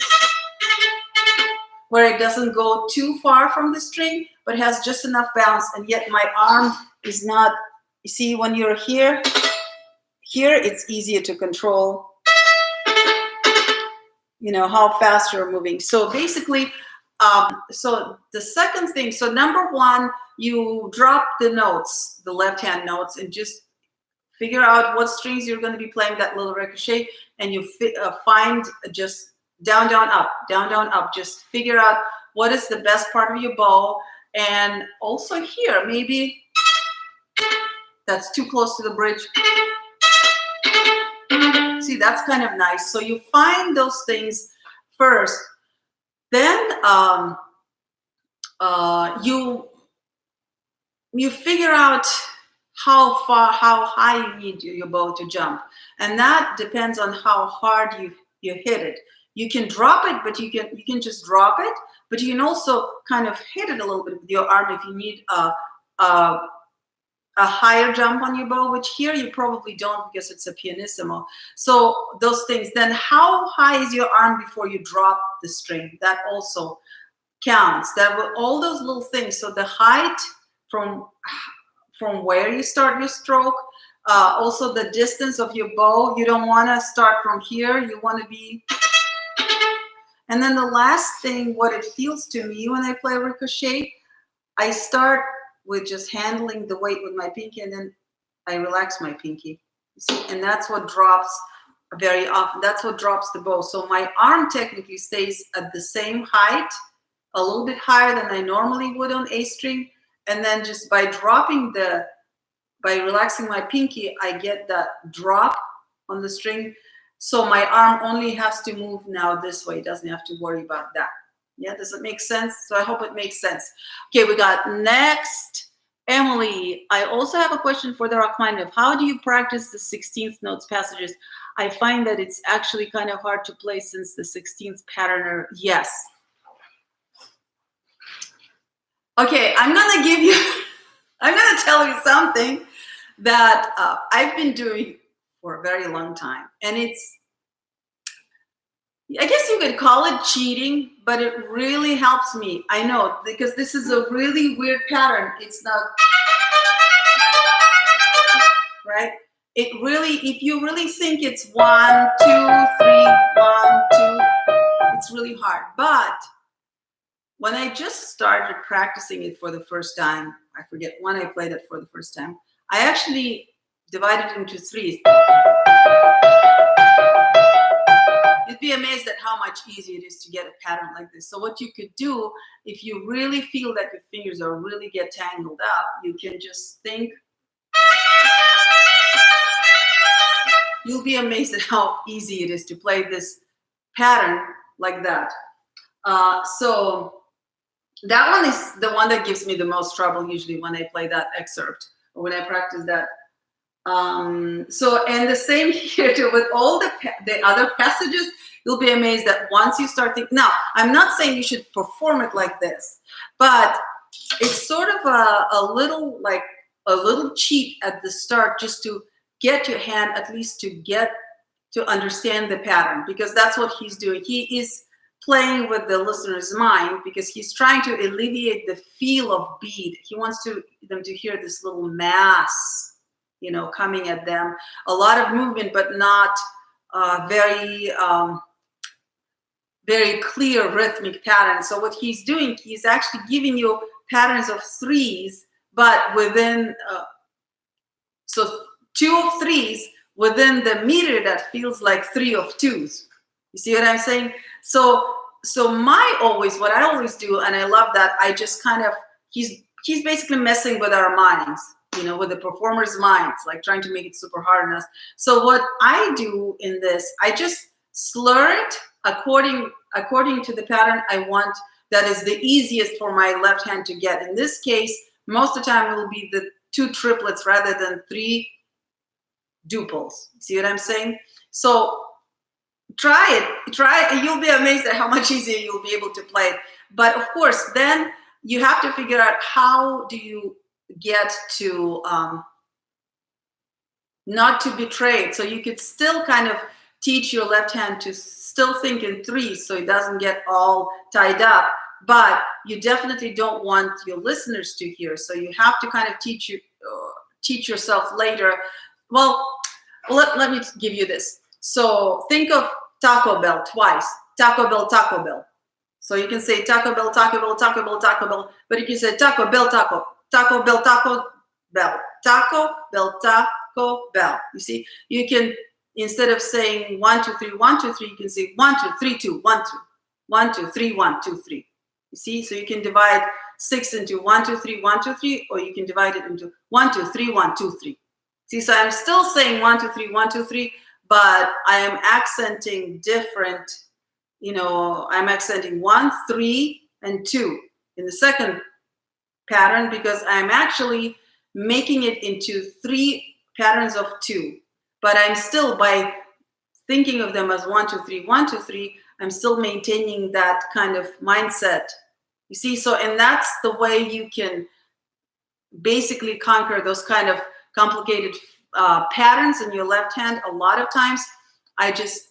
where it doesn't go too far from the string, but has just enough bounce, and yet my arm is not, you see, when you're here, it's easier to control, you know, how fast you're moving. So basically, so the second thing, so number one, you drop the notes, the left hand notes, and just figure out what strings you're going to be playing that little ricochet, and you find just down, down, up, down, down, up. Just figure out what is the best part of your bow. And also here, maybe that's too close to the bridge. See, that's kind of nice. So you find those things first. Then you figure out how high you need your bow to jump, and that depends on how hard you hit it. You can drop it, but you can just drop it, but you can also kind of hit it a little bit with your arm if you need a higher jump on your bow, which here you probably don't because it's a pianissimo. So those things. Then how high is your arm before you drop the string? That also counts. That will, all those little things. So the height from where you start your stroke, also the distance of your bow. You don't want to start from here. You want to be. And then the last thing, what it feels to me when I play ricochet, I start with just handling the weight with my pinky, and then I relax my pinky. See? And that's what drops very often. That's what drops the bow. So my arm technically stays at the same height, a little bit higher than I normally would on A string. And then just by relaxing my pinky, I get that drop on the string. So my arm only has to move now this way. It doesn't have to worry about that. Yeah, does it make sense? So I hope it makes sense. Okay, we got next, Emily. I also have a question for the Rachmaninoff. How do you practice the 16th notes passages? I find that it's actually kind of hard to play since the 16th patterner. Yes. Okay, I'm gonna give you, I'm gonna tell you something that I've been doing for a very long time. And it's, I guess you could call it cheating, but it really helps me. I know, because this is a really weird pattern. It's not, right? It really, if you really think it's 1, 2, 3, 1, 2, it's really hard. But when I just started practicing it for the first time, I forget when I played it for the first time, I actually divided it into threes. You'd be amazed at how much easier it is to get a pattern like this. So what you could do, if you really feel that your fingers are really get tangled up, you can just think. You'll be amazed at how easy it is to play this pattern like that. So that one is the one that gives me the most trouble usually when I play that excerpt or when I practice that. So, and the same here too, with all the other passages, you'll be amazed that once you start thinking, now, I'm not saying you should perform it like this, but it's sort of a little, like a little cheat at the start, just to get your hand, at least to get to understand the pattern, because that's what he's doing. He is playing with the listener's mind because he's trying to alleviate the feel of beat. He wants them to hear this little mass, you know, coming at them. A lot of movement, but not very clear rhythmic pattern. So what he's doing, he's actually giving you patterns of threes, but within, so 2 of threes within the meter that feels like 3 of twos. You see what I'm saying? So what I always do, and I love that, I just kind of, he's basically messing with our minds, you know, with the performer's minds, like trying to make it super hard on us. So what I do in this, I just slur it according to the pattern I want, that is the easiest for my left hand to get. In this case, most of the time it will be the 2 triplets rather than 3 duples. See what I'm saying? So try it. You'll be amazed at how much easier you'll be able to play it. But of course, then you have to figure out, how do you get to not to betray it. So you could still kind of teach your left hand to still think in threes, so it doesn't get all tied up, but you definitely don't want your listeners to hear. So you have to kind of teach yourself later. Well, let me give you this. So think of Taco Bell twice. Taco Bell, Taco Bell. So you can say Taco Bell, Taco Bell, Taco Bell, Taco Bell, but you can say Taco Bell, Taco, Taco Bell, Taco Bell, Taco Bell, Taco Bell. You see, you can, instead of saying 1, 2, 3, 1, 2, 3, you can say 1, 2, 3, 2, 1, 2, 1, 2, 3, 1, 2, 3. You see, so you can divide 6 into 1, 2, 3, 1, 2, 3, or you can divide it into 1, 2, 3, 1, 2, 3. See, so I'm still saying 1, 2, 3, 1, 2, 3, but I am accenting different, you know, I'm accenting 1, 3, and 2 in the second pattern, because I'm actually making it into 3 patterns of 2. But I'm still, by thinking of them as 1, 2, 3, 1, 2, 3, I'm still maintaining that kind of mindset. You see, so, and that's the way you can basically conquer those kind of complicated patterns in your left hand. A lot of times I just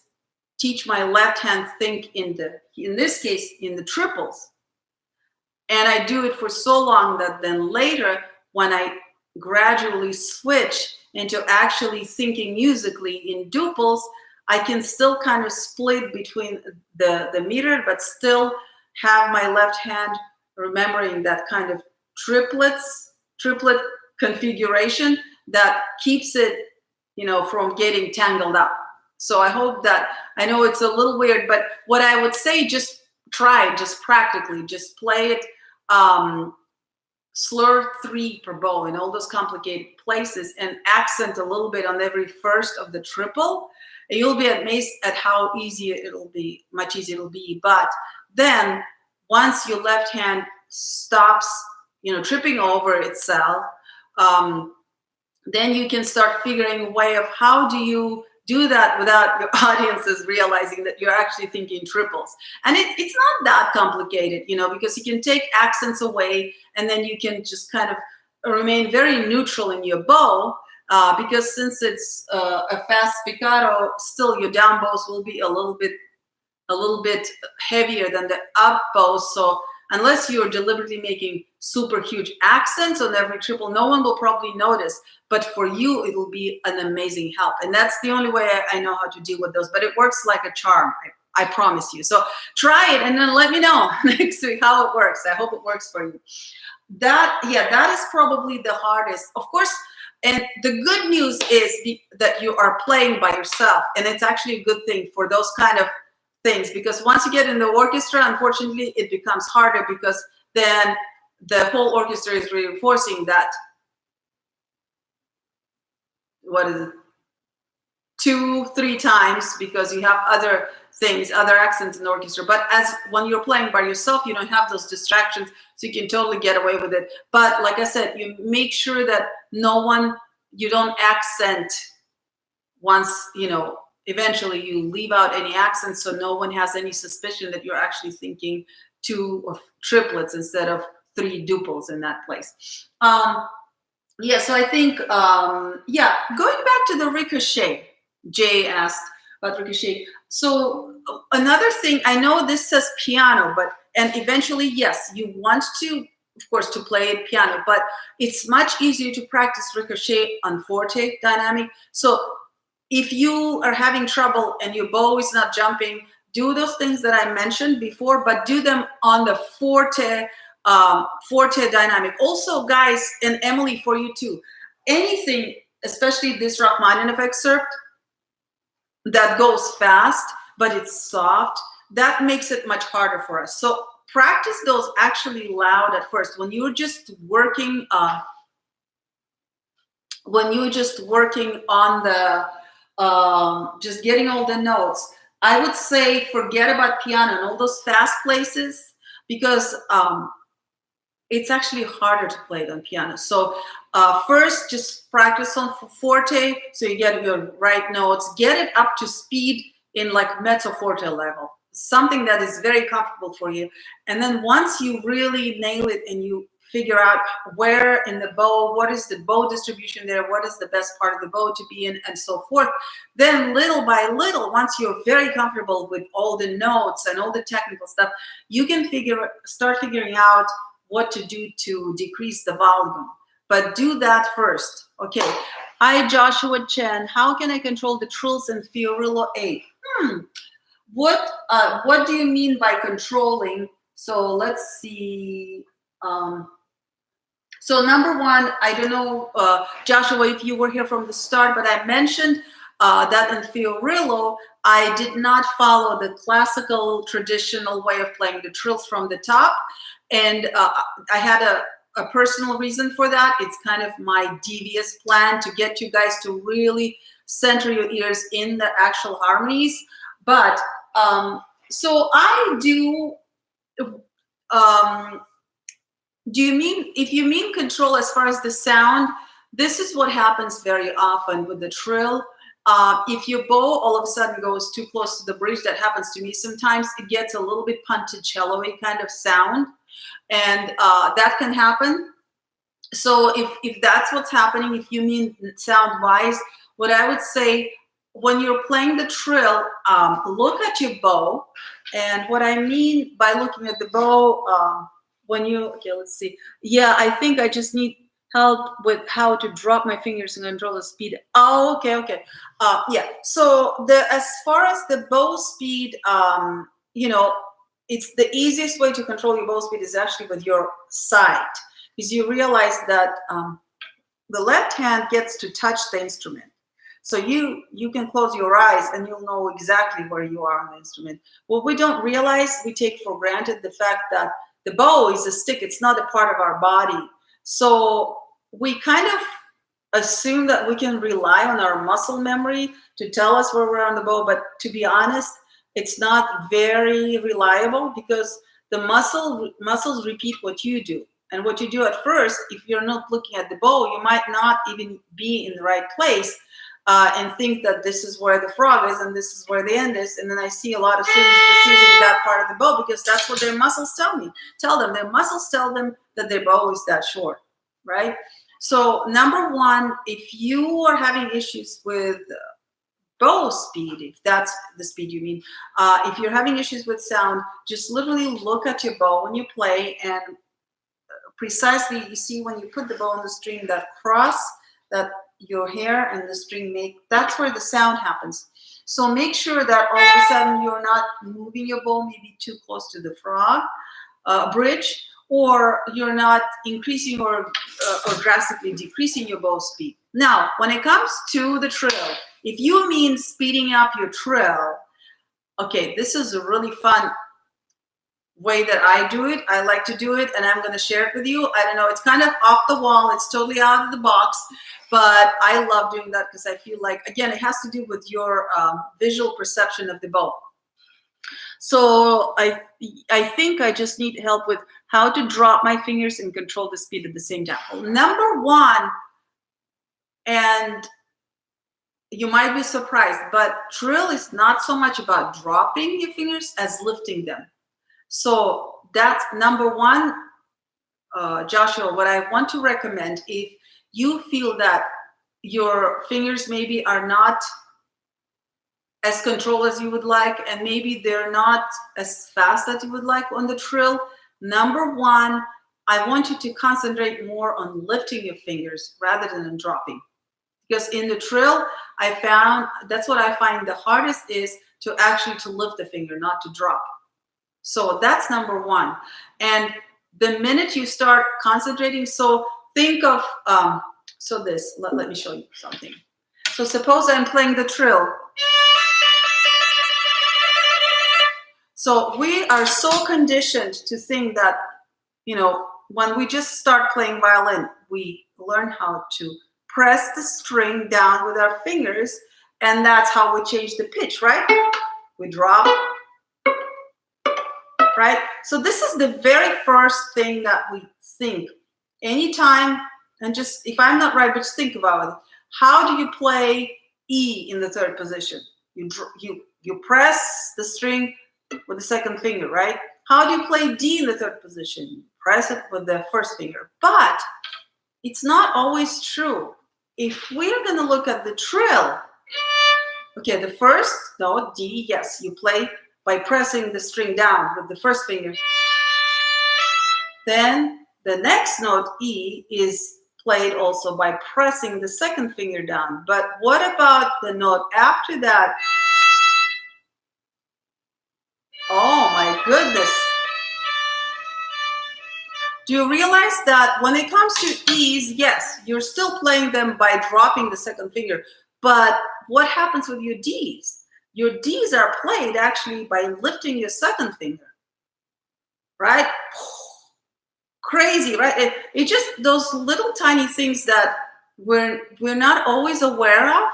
teach my left hand think in this case, in the triples. And I do it for so long that then later, when I gradually switch into actually thinking musically in duples, I can still kind of split between the meter, but still have my left hand remembering that kind of triplet configuration that keeps it, you know, from getting tangled up. So I hope that, I know it's a little weird, but what I would say, just try it, just practically, just play it, slur 3 per bow in all those complicated places, and accent a little bit on every first of the triple, and you'll be amazed at how easy it'll be, much easier it'll be. But then once your left hand stops, you know, tripping over itself, then you can start figuring a way of how do you do that without your audiences realizing that you're actually thinking triples. And it's not that complicated, because you can take accents away, and then you can just kind of remain very neutral in your bow, because since it's a fast spiccato, still your down bows will be a little bit heavier than the up bows. So unless you're deliberately making super huge accents on every triple, no one will probably notice. But for you, it will be an amazing help. And that's the only way I know how to deal with those. But it works like a charm, I promise you. So try it and then let me know next week how it works. I hope it works for you. That is probably the hardest. Of course, and the good news is that you are playing by yourself. And it's actually a good thing for those kind of things, because once you get in the orchestra, unfortunately, it becomes harder, because then the whole orchestra is reinforcing that, what is it, 2-3 times, because you have other things, other accents in the orchestra. But when you're playing by yourself, you don't have those distractions, so you can totally get away with it. But like I said, you make sure that you don't accent once, eventually you leave out any accents, so no one has any suspicion that you're actually thinking 2 or triplets instead of 3 duples in that place. So I think, going back to the ricochet, Jay asked about ricochet. So another thing, I know this says piano, and eventually, yes, you want to, of course, to play it piano, but it's much easier to practice ricochet on forte dynamic. So if you are having trouble and your bow is not jumping, do those things that I mentioned before, but do them on the forte dynamic. Also, guys, and Emily, for you too, anything, especially this Rachmaninoff excerpt that goes fast, but it's soft, that makes it much harder for us. So practice those actually loud at first. When you're just working on the just getting all the notes, I would say forget about piano and all those fast places, because it's actually harder to play than piano. So first, just practice on forte, so you get your right notes. Get it up to speed in like mezzo forte level, something that is very comfortable for you. And then once you really nail it and you figure out where in the bow, what is the bow distribution there, what is the best part of the bow to be in, and so forth. Then little by little, once you're very comfortable with all the notes and all the technical stuff, you can start figuring out what to do to decrease the volume. But do that first. Okay. Hi, Joshua Chen. How can I control the trills in Fiorillo 8? What do you mean by controlling? So let's see. So number one, I don't know, Joshua, if you were here from the start, but I mentioned that in Fiorillo, I did not follow the classical traditional way of playing the trills from the top. And I had a personal reason for that. It's kind of my devious plan to get you guys to really center your ears in the actual harmonies. But so I do, if you mean control as far as the sound, this is what happens very often with the trill. If your bow all of a sudden goes too close to the bridge, that happens to me sometimes, it gets a little bit punticello-y kind of sound, and that can happen. So if that's what's happening, if you mean sound-wise, what I would say, when you're playing the trill, look at your bow. And what I mean by looking at the bow, let's see. Yeah, I think I just need help with how to drop my fingers and control the speed. Oh, okay. Yeah, so as far as the bow speed, it's the easiest way to control your bow speed is actually with your sight, because you realize that the left hand gets to touch the instrument. So you can close your eyes and you'll know exactly where you are on the instrument. What we don't realize, we take for granted the fact that the bow is a stick. It's not a part of our body. So we kind of assume that we can rely on our muscle memory to tell us where we're on the bow. But to be honest, it's not very reliable, because the muscles repeat what you do. And what you do at first, if you're not looking at the bow, you might not even be in the right place. and think that this is where the frog is and this is where the end is. And then I see a lot of students just using that part of the bow because that's what their muscles tell them. Their muscles tell them that their bow is that short, right? So number one, if you are having issues with bow speed, if that's the speed you mean, if you're having issues with sound, just literally look at your bow when you play, and precisely you see when you put the bow on the string, that cross that your hair and the string make, that's where the sound happens. So make sure that all of a sudden you're not moving your bow maybe too close to the frog bridge, or you're not increasing or drastically decreasing your bow speed. Now, when it comes to the trill, if you mean speeding up your trill, okay, this is a really fun way that I do it. I like to do it, and I'm going to share it with you. I don't know, it's kind of off the wall, it's totally out of the box, but I love doing that because I feel like, again, it has to do with your visual perception of the bow. So I think I just need help with how to drop my fingers and control the speed at the same time. Well, number one, and you might be surprised, but trill is not so much about dropping your fingers as lifting them. So that's number one, Joshua, what I want to recommend, if you feel that your fingers maybe are not as controlled as you would like, and maybe they're not as fast as you would like on the trill, number one, I want you to concentrate more on lifting your fingers rather than on dropping. Because in the trill, I found, that's what I find the hardest is to actually to lift the finger, not to drop. So that's number one. And the minute you start concentrating, so think of, so this, let me show you something. So suppose I'm playing the trill. So we are so conditioned to think that, you know, when we just start playing violin, we learn how to press the string down with our fingers, and that's how we change the pitch, right? We drop, right? So this is the very first thing that we think. Anytime, and just, if I'm not right, but just think about it. How do you play E in the third position? You press the string with the second finger, right? How do you play D in the third position? You press it with the first finger. But it's not always true. If we're going to look at the trill, okay, the first note, D, yes, you play by pressing the string down with the first finger. Then the next note, E, is played also by pressing the second finger down. But what about the note after that? Oh my goodness. Do you realize that when it comes to E's, yes, you're still playing them by dropping the second finger. But what happens with your D's? Your D's are played actually by lifting your second finger, right? Crazy, right? It just, those little tiny things that we're not always aware of,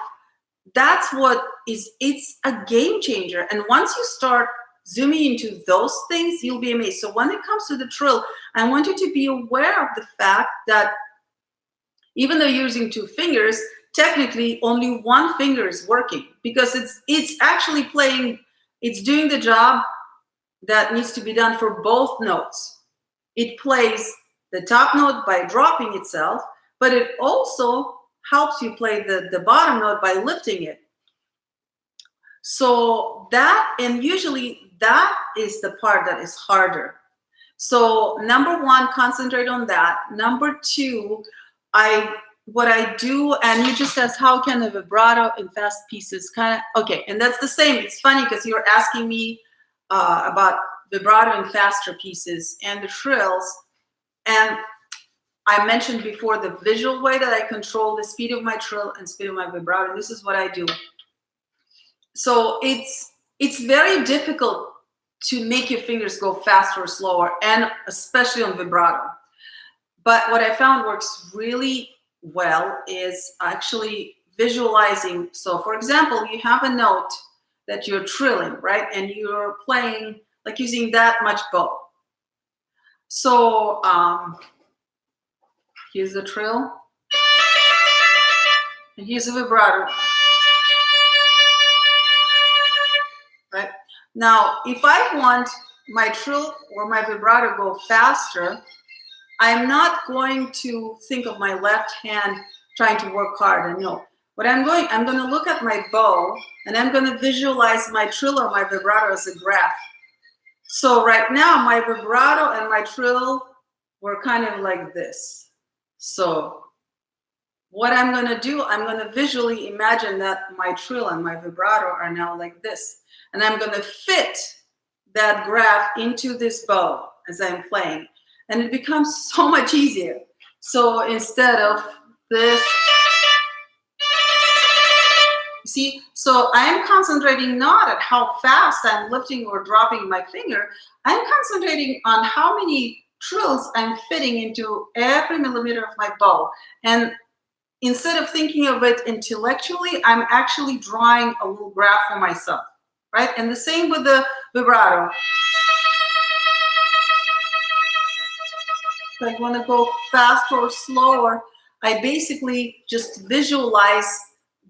that's what is, it's a game changer. And once you start zooming into those things, you'll be amazed. So when it comes to the trill, I want you to be aware of the fact that even though you're using two fingers, technically only one finger is working, because it's actually playing, it's doing the job that needs to be done for both notes. It plays the top note by dropping itself, but it also helps you play the bottom note by lifting it. So that, and usually that is the part that is harder. So number one, concentrate on that. Number two, what I do, and you just asked how can a vibrato in fast pieces kind of, okay, and that's the same. It's funny because you're asking me about vibrato in faster pieces and the trills, and I mentioned before the visual way that I control the speed of my trill and speed of my vibrato. This is what I do. So it's very difficult to make your fingers go faster or slower, and especially on vibrato. But what I found works really well is actually visualizing. So for example, you have a note that you're trilling, right? And you're playing, like using that much bow. So here's the trill, and here's the vibrato. Now, if I want my trill or my vibrato to go faster, I'm not going to think of my left hand trying to work harder. No. I'm going to look at my bow and I'm going to visualize my trill or my vibrato as a graph. So right now, my vibrato and my trill were kind of like this. So what I'm going to do, I'm going to visually imagine that my trill and my vibrato are now like this. And I'm going to fit that graph into this bow as I'm playing. And it becomes so much easier. So instead of this, you see, so I'm concentrating not at how fast I'm lifting or dropping my finger. I'm concentrating on how many trills I'm fitting into every millimeter of my bow. And instead of thinking of it intellectually, I'm actually drawing a little graph for myself, right? And the same with the vibrato. If I want to go faster or slower, I basically just visualize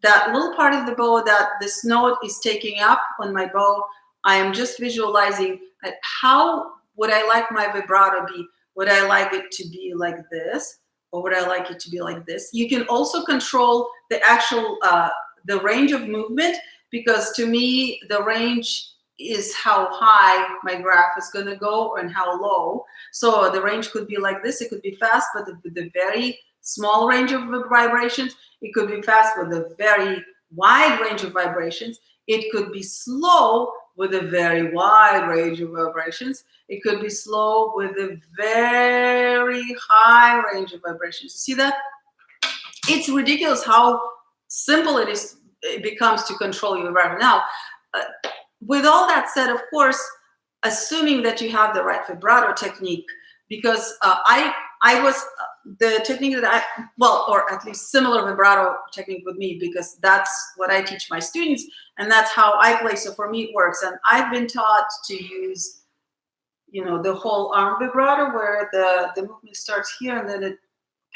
that little part of the bow that this note is taking up on my bow. I am just visualizing how would I like my vibrato be? Would I like it to be like this? Or would I like it to be like this? You can also control the actual, the range of movement, because to me, the range is how high my graph is going to go and how low. So the range could be like this. It could be fast, but with a very small range of vibrations. It could be fast with a very wide range of vibrations. It could be slow with a very wide range of vibrations. It could be slow with a very high range of vibrations. You see that? It's ridiculous how simple it becomes to control your vibrato. Now, with all that said, of course, assuming that you have the right vibrato technique, because I was the technique that or at least similar vibrato technique with me, because that's what I teach my students and that's how I play. So for me, it works. And I've been taught to use, the whole arm vibrato, where the movement starts here and then it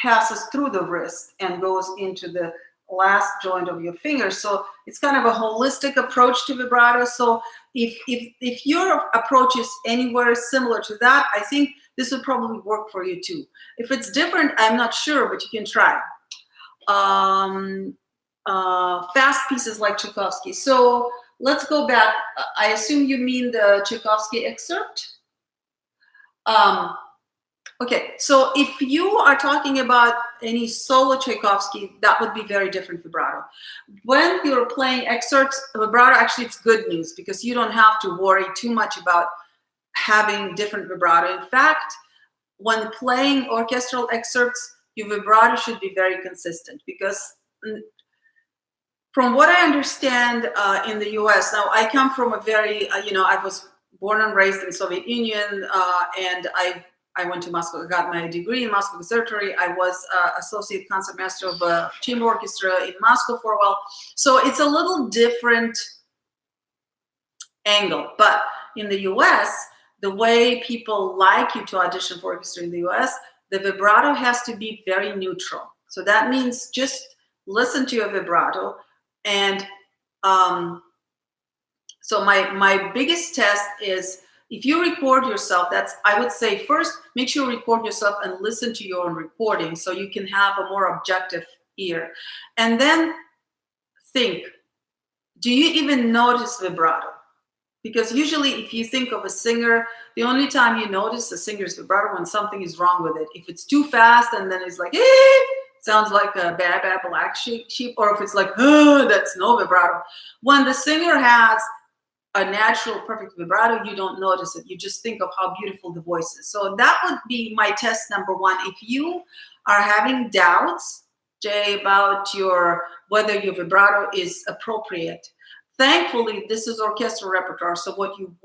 passes through the wrist and goes into the last joint of your finger. So it's kind of a holistic approach to vibrato. So if your approach is anywhere similar to that, I think this would probably work for you too. If it's different, I'm not sure, but you can try. Fast pieces like Tchaikovsky. So let's go back. I assume you mean the Tchaikovsky excerpt. Okay, so if you are talking about any solo Tchaikovsky, that would be very different vibrato. When you're playing excerpts, vibrato, actually it's good news, because you don't have to worry too much about having different vibrato. In fact, when playing orchestral excerpts, your vibrato should be very consistent, because from what I understand in the US, now I come from a very, I was born and raised in the Soviet Union, and I went to Moscow. I got my degree in Moscow Conservatory. I was associate concertmaster of a chamber orchestra in Moscow for a while. So it's a little different angle. But in the US, the way people like you to audition for orchestra in the US, the vibrato has to be very neutral. So that means just listen to your vibrato. And so my biggest test is, if you record yourself, I would say first, make sure you record yourself and listen to your own recording so you can have a more objective ear. And then think, do you even notice vibrato? Because usually if you think of a singer, the only time you notice a singer's vibrato when something is wrong with it. If it's too fast and then it's like, sounds like a bad black sheep, or if it's like, that's no vibrato. When the singer has a natural perfect vibrato, you don't notice it. You just think of how beautiful the voice is. So that would be my test number one. If you are having doubts, Jay, about whether your vibrato is appropriate, thankfully this is orchestral repertoire. So what you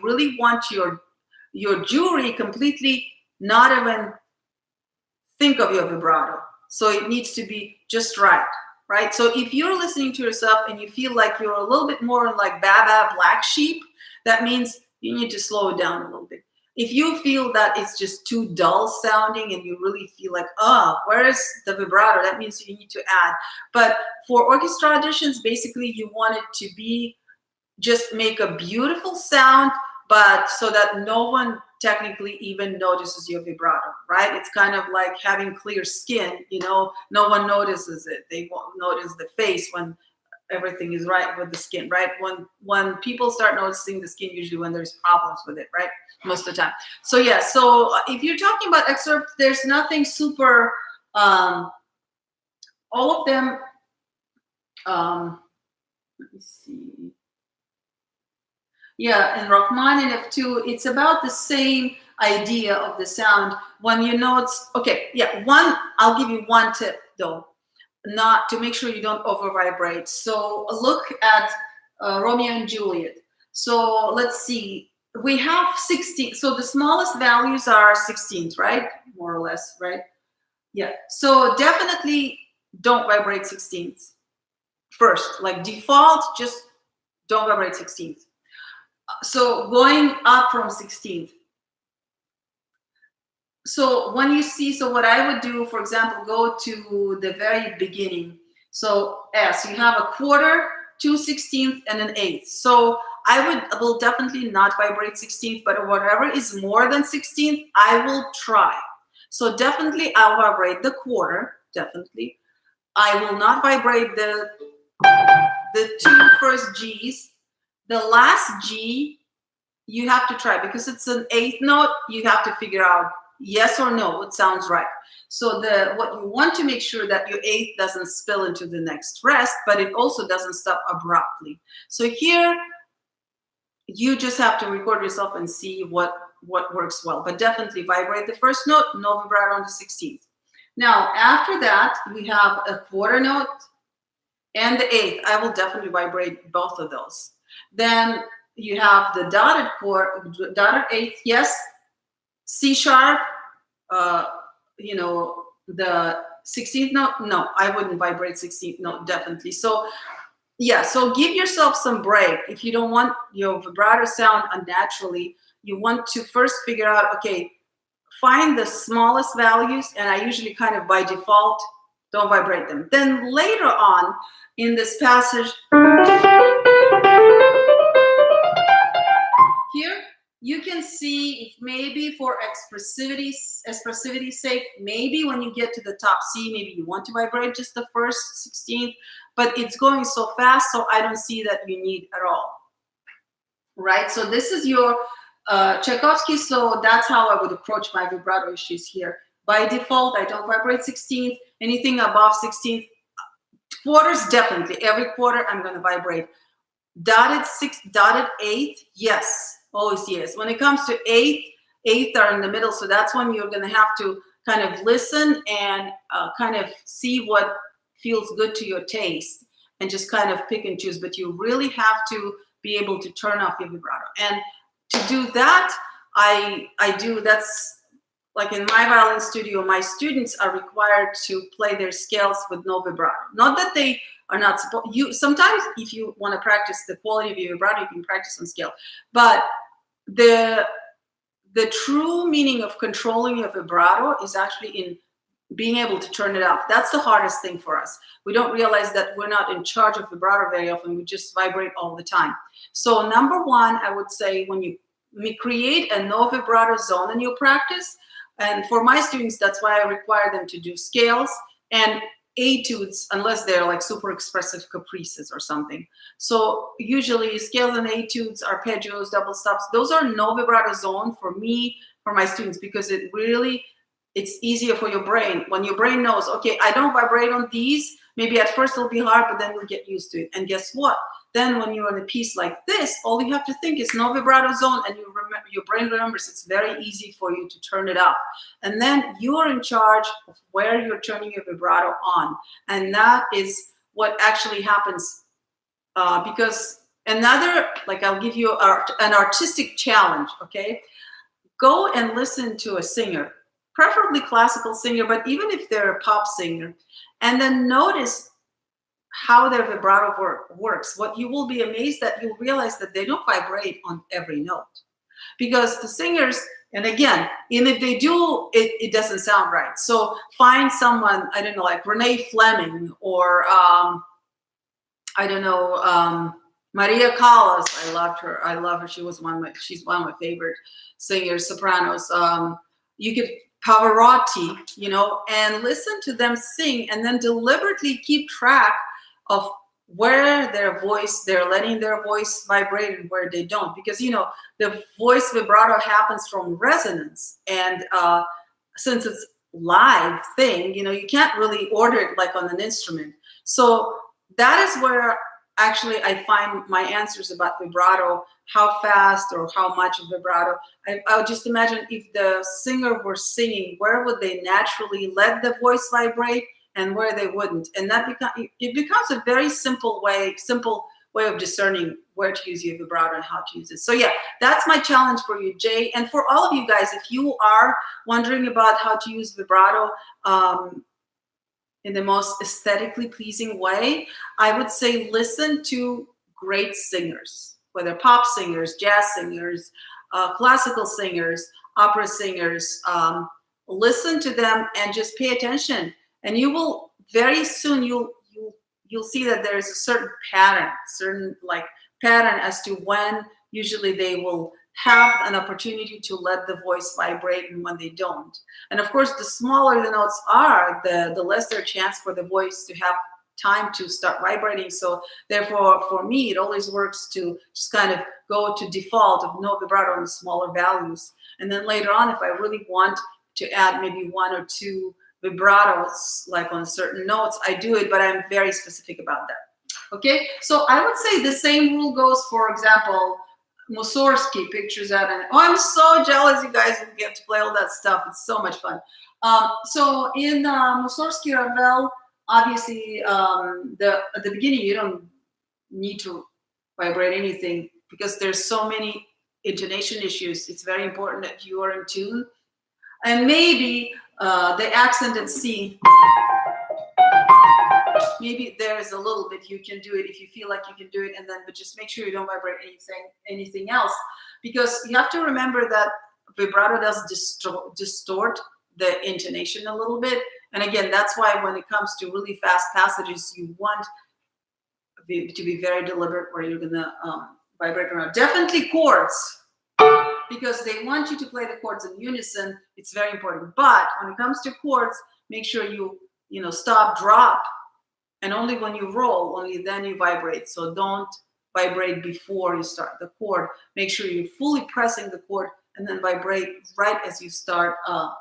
really want your jury completely not even think of your vibrato. So it needs to be just right. Right? So if you're listening to yourself and you feel like you're a little bit more like baba black sheep, that means you need to slow it down a little bit. If you feel that it's just too dull sounding and you really feel like, where's the vibrato? That means you need to add. But for orchestra auditions, basically you want it to be just make a beautiful sound, but so that no one technically even notices your vibrato, right? It's kind of like having clear skin, no one notices it. They won't notice the face when everything is right with the skin, right? When people start noticing the skin, usually when there's problems with it, right? Most of the time. So yeah, so if you're talking about excerpts, there's nothing super, all of them, let me see. Yeah, and Rachmaninoff too, it's about the same idea of the sound. When you know it's, okay, yeah, I'll give you one tip though, not to make sure you don't over vibrate. So look at Romeo and Juliet. So let's see, we have 16, so the smallest values are 16th, right? More or less, right? Yeah, so definitely don't vibrate 16th first, like default, just don't vibrate 16th. So going up from 16th. So when you see, so what I would do, for example, go to the very beginning. So S, you have a quarter, 2/16, and an eighth. So I will definitely not vibrate 16th, but whatever is more than 16th, I will try. So definitely I'll vibrate the quarter, definitely. I will not vibrate the two first G's. The last G, you have to try, because it's an eighth note. You have to figure out yes or no, what sounds right. So what you want to make sure that your eighth doesn't spill into the next rest, but it also doesn't stop abruptly. So here you just have to record yourself and see what works well, but definitely vibrate the first note, no vibrato on the 16th. Now after that, we have a quarter note and the eighth. I will definitely vibrate both of those. Then you have the dotted chord, dotted eighth, yes. C sharp, the 16th note, no, I wouldn't vibrate 16th note, definitely. So yeah, so give yourself some break. If you don't want your vibrato sound unnaturally, you want to first figure out, okay, find the smallest values, and I usually kind of by default don't vibrate them. Then later on in this passage, here you can see if maybe for expressivity's sake, maybe when you get to the top C, maybe you want to vibrate just the first 16th, but it's going so fast, so I don't see that you need at all. Right? So this is your Tchaikovsky, so that's how I would approach my vibrato issues here. By default, I don't vibrate 16th. Anything above 16th, quarters, definitely. Every quarter, I'm going to vibrate. Dotted eighth, yes, always yes. When it comes to eighth are in the middle, so that's when you're going to have to kind of listen and kind of see what feels good to your taste and just kind of pick and choose. But you really have to be able to turn off your vibrato. And to do that, I do, that's like in my violin studio, my students are required to play their scales with no vibrato. Not that they are not supposed, sometimes if you want to practice the quality of your vibrato, you can practice on scale. But the true meaning of controlling your vibrato is actually in being able to turn it off. That's the hardest thing for us. We don't realize that we're not in charge of vibrato very often. We just vibrate all the time. So number one, I would say, when you create a no vibrato zone in your practice, and for my students, that's why I require them to do scales and etudes, unless they're like super expressive caprices or something. So usually scales and etudes, arpeggios, double stops, those are no vibrato zone for me, for my students, because it's easier for your brain. When your brain knows, okay, I don't vibrate on these, maybe at first it'll be hard, but then you'll get used to it. And guess what? Then when you're in a piece like this, all you have to think is no vibrato zone, and your brain remembers. It's very easy for you to turn it up. And then you are in charge of where you're turning your vibrato on. And that is what actually happens. Because another, like, I'll give you an artistic challenge, okay? Go and listen to a singer, preferably classical singer, but even if they're a pop singer, and then notice how their vibrato works. What you will be amazed that you'll realize that they don't vibrate on every note, because the singers, and again, and if they do, it doesn't sound right. So find someone, I don't know, like Renee Fleming, or I don't know, Maria Callas, I loved her. I love her. She's one of my favorite singers, sopranos. You could Pavarotti, and listen to them sing, and then deliberately keep track of where they're letting their voice vibrate and where they don't, because the voice vibrato happens from resonance, and since it's live thing, you can't really order it like on an instrument. So that is where actually I find my answers about vibrato, how fast or how much of vibrato. I would just imagine if the singer were singing, where would they naturally let the voice vibrate and where they wouldn't. And it becomes a very simple way of discerning where to use your vibrato and how to use it. So yeah, that's my challenge for you, Jay. And for all of you guys, if you are wondering about how to use vibrato, in the most aesthetically pleasing way, I would say listen to great singers, whether pop singers, jazz singers, classical singers, opera singers. Listen to them and just pay attention, and you will very soon you'll see that there is a certain pattern as to when usually they will have an opportunity to let the voice vibrate and when they don't. And of course, the smaller the notes are, the less their chance for the voice to have time to start vibrating. So therefore, for me, it always works to just kind of go to default of no vibrato on the smaller values. And then later on, if I really want to add maybe one or two vibratos, like on certain notes, I do it, but I'm very specific about that. Okay, so I would say the same rule goes, for example, Mussorgsky pictures out, and I'm so jealous you guys will get to play all that stuff. It's so much fun. So in Mussorgsky Ravel, obviously, at the beginning you don't need to vibrate anything because there's so many intonation issues. It's very important that you are in tune, and maybe the accent at C. Maybe there's a little bit you can do it if you feel like you can do it, but just make sure you don't vibrate anything else, because you have to remember that vibrato does distort the intonation a little bit. And again, that's why when it comes to really fast passages, you want to be very deliberate where you're gonna vibrate around. Definitely chords, because they want you to play the chords in unison. It's very important. But when it comes to chords, make sure you stop, drop. And only when you roll, only then you vibrate. So don't vibrate before you start the chord. Make sure you're fully pressing the chord and then vibrate right as you start. Or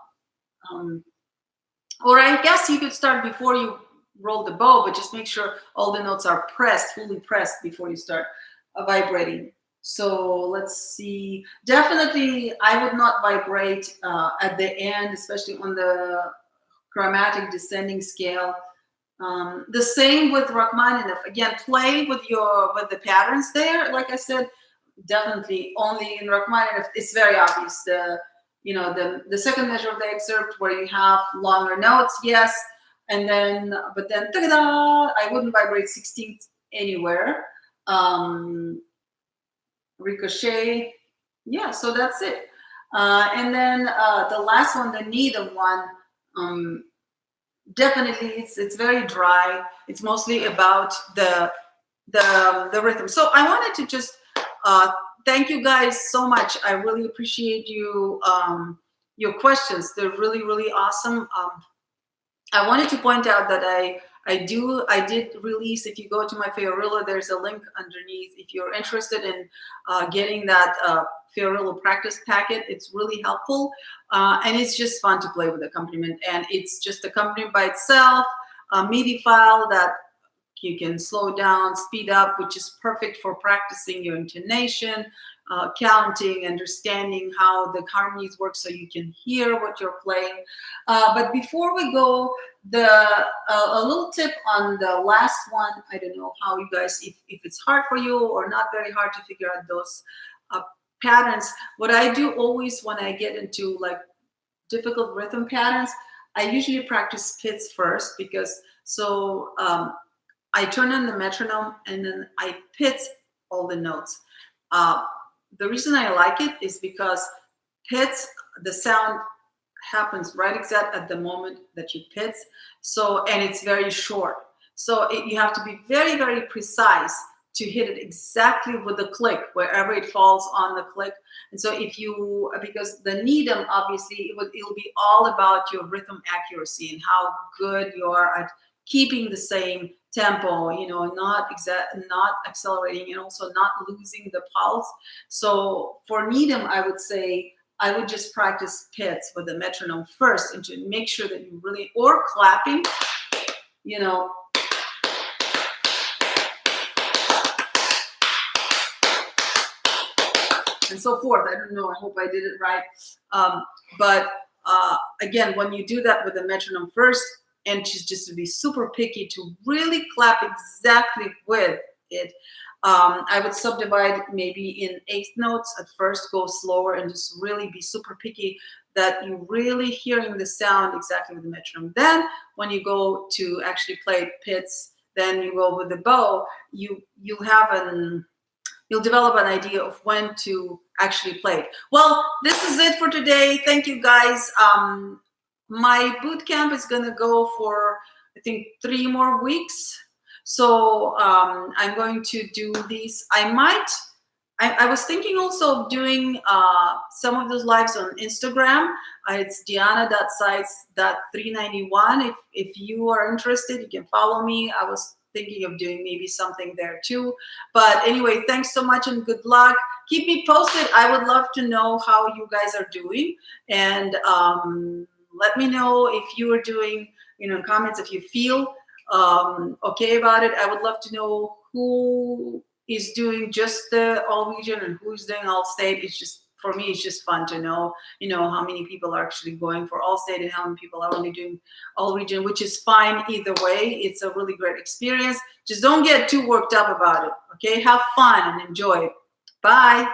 I guess you could start before you roll the bow, but just make sure all the notes are fully pressed before you start vibrating. So let's see. Definitely, I would not vibrate at the end, especially on the chromatic descending scale. The same with Rachmaninoff. Again, play with the patterns there. Like I said, definitely only in Rachmaninoff, it's very obvious. The second measure of the excerpt where you have longer notes, yes, but then ta-da, I wouldn't vibrate 16th anywhere. Ricochet, yeah. So that's it. And then the last one, the needle one. Definitely, it's very dry. It's mostly about the rhythm. So I wanted to just thank you guys so much. I really appreciate you your questions. They're really, really awesome. I wanted to point out that I did release. If you go to my Fiorillo, there's a link underneath. If you're interested in getting that Fiorillo practice packet, it's really helpful, and it's just fun to play with accompaniment. And it's just accompaniment by itself, a MIDI file that you can slow down, speed up, which is perfect for practicing your intonation, counting, understanding how the harmonies work so you can hear what you're playing. But before we go, a little tip on the last one. I don't know how you guys, if it's hard for you or not very hard to figure out those patterns. What I do always when I get into like difficult rhythm patterns, I usually practice pits first, because I turn on the metronome and then I pit all the notes. The reason I like it is because pits, the sound happens right exact at the moment that you pit. So, and it's very short. So you have to be very, very precise to hit it exactly with the click, wherever it falls on the click. And so if you, because the needle, obviously, it'll be all about your rhythm accuracy and how good you are at keeping the same tempo, you know, not accelerating, and also not losing the pulse. So for Needham, I would say I would just practice pits with the metronome first, and to make sure that you really, or clapping, you know, and so forth. I don't know, I hope I did it right. But again, when you do that with the metronome first, and just to be super picky, to really clap exactly with it, I would subdivide maybe in eighth notes at first, go slower, and just really be super picky that you're really hearing the sound exactly with the metronome. Then when you go to actually play pits, then you go with the bow, you'll develop an idea of when to actually play it. Well, this is it for today. Thank you, guys. My boot camp is going to go for, I think, 3 more weeks. So I'm going to do these. I was thinking also of doing some of those lives on Instagram. It's diana.seitz.391. If you are interested, you can follow me. I was thinking of doing maybe something there too. But anyway, thanks so much and good luck. Keep me posted. I would love to know how you guys are doing. And let me know if you are doing, you know, comments, if you feel okay about it. I would love to know who is doing just the all region and who's doing all state. It's just, for me, it's just fun to know, you know, how many people are actually going for all state and how many people are only doing all region, which is fine either way. It's a really great experience. Just don't get too worked up about it. Okay, have fun and enjoy it. Bye.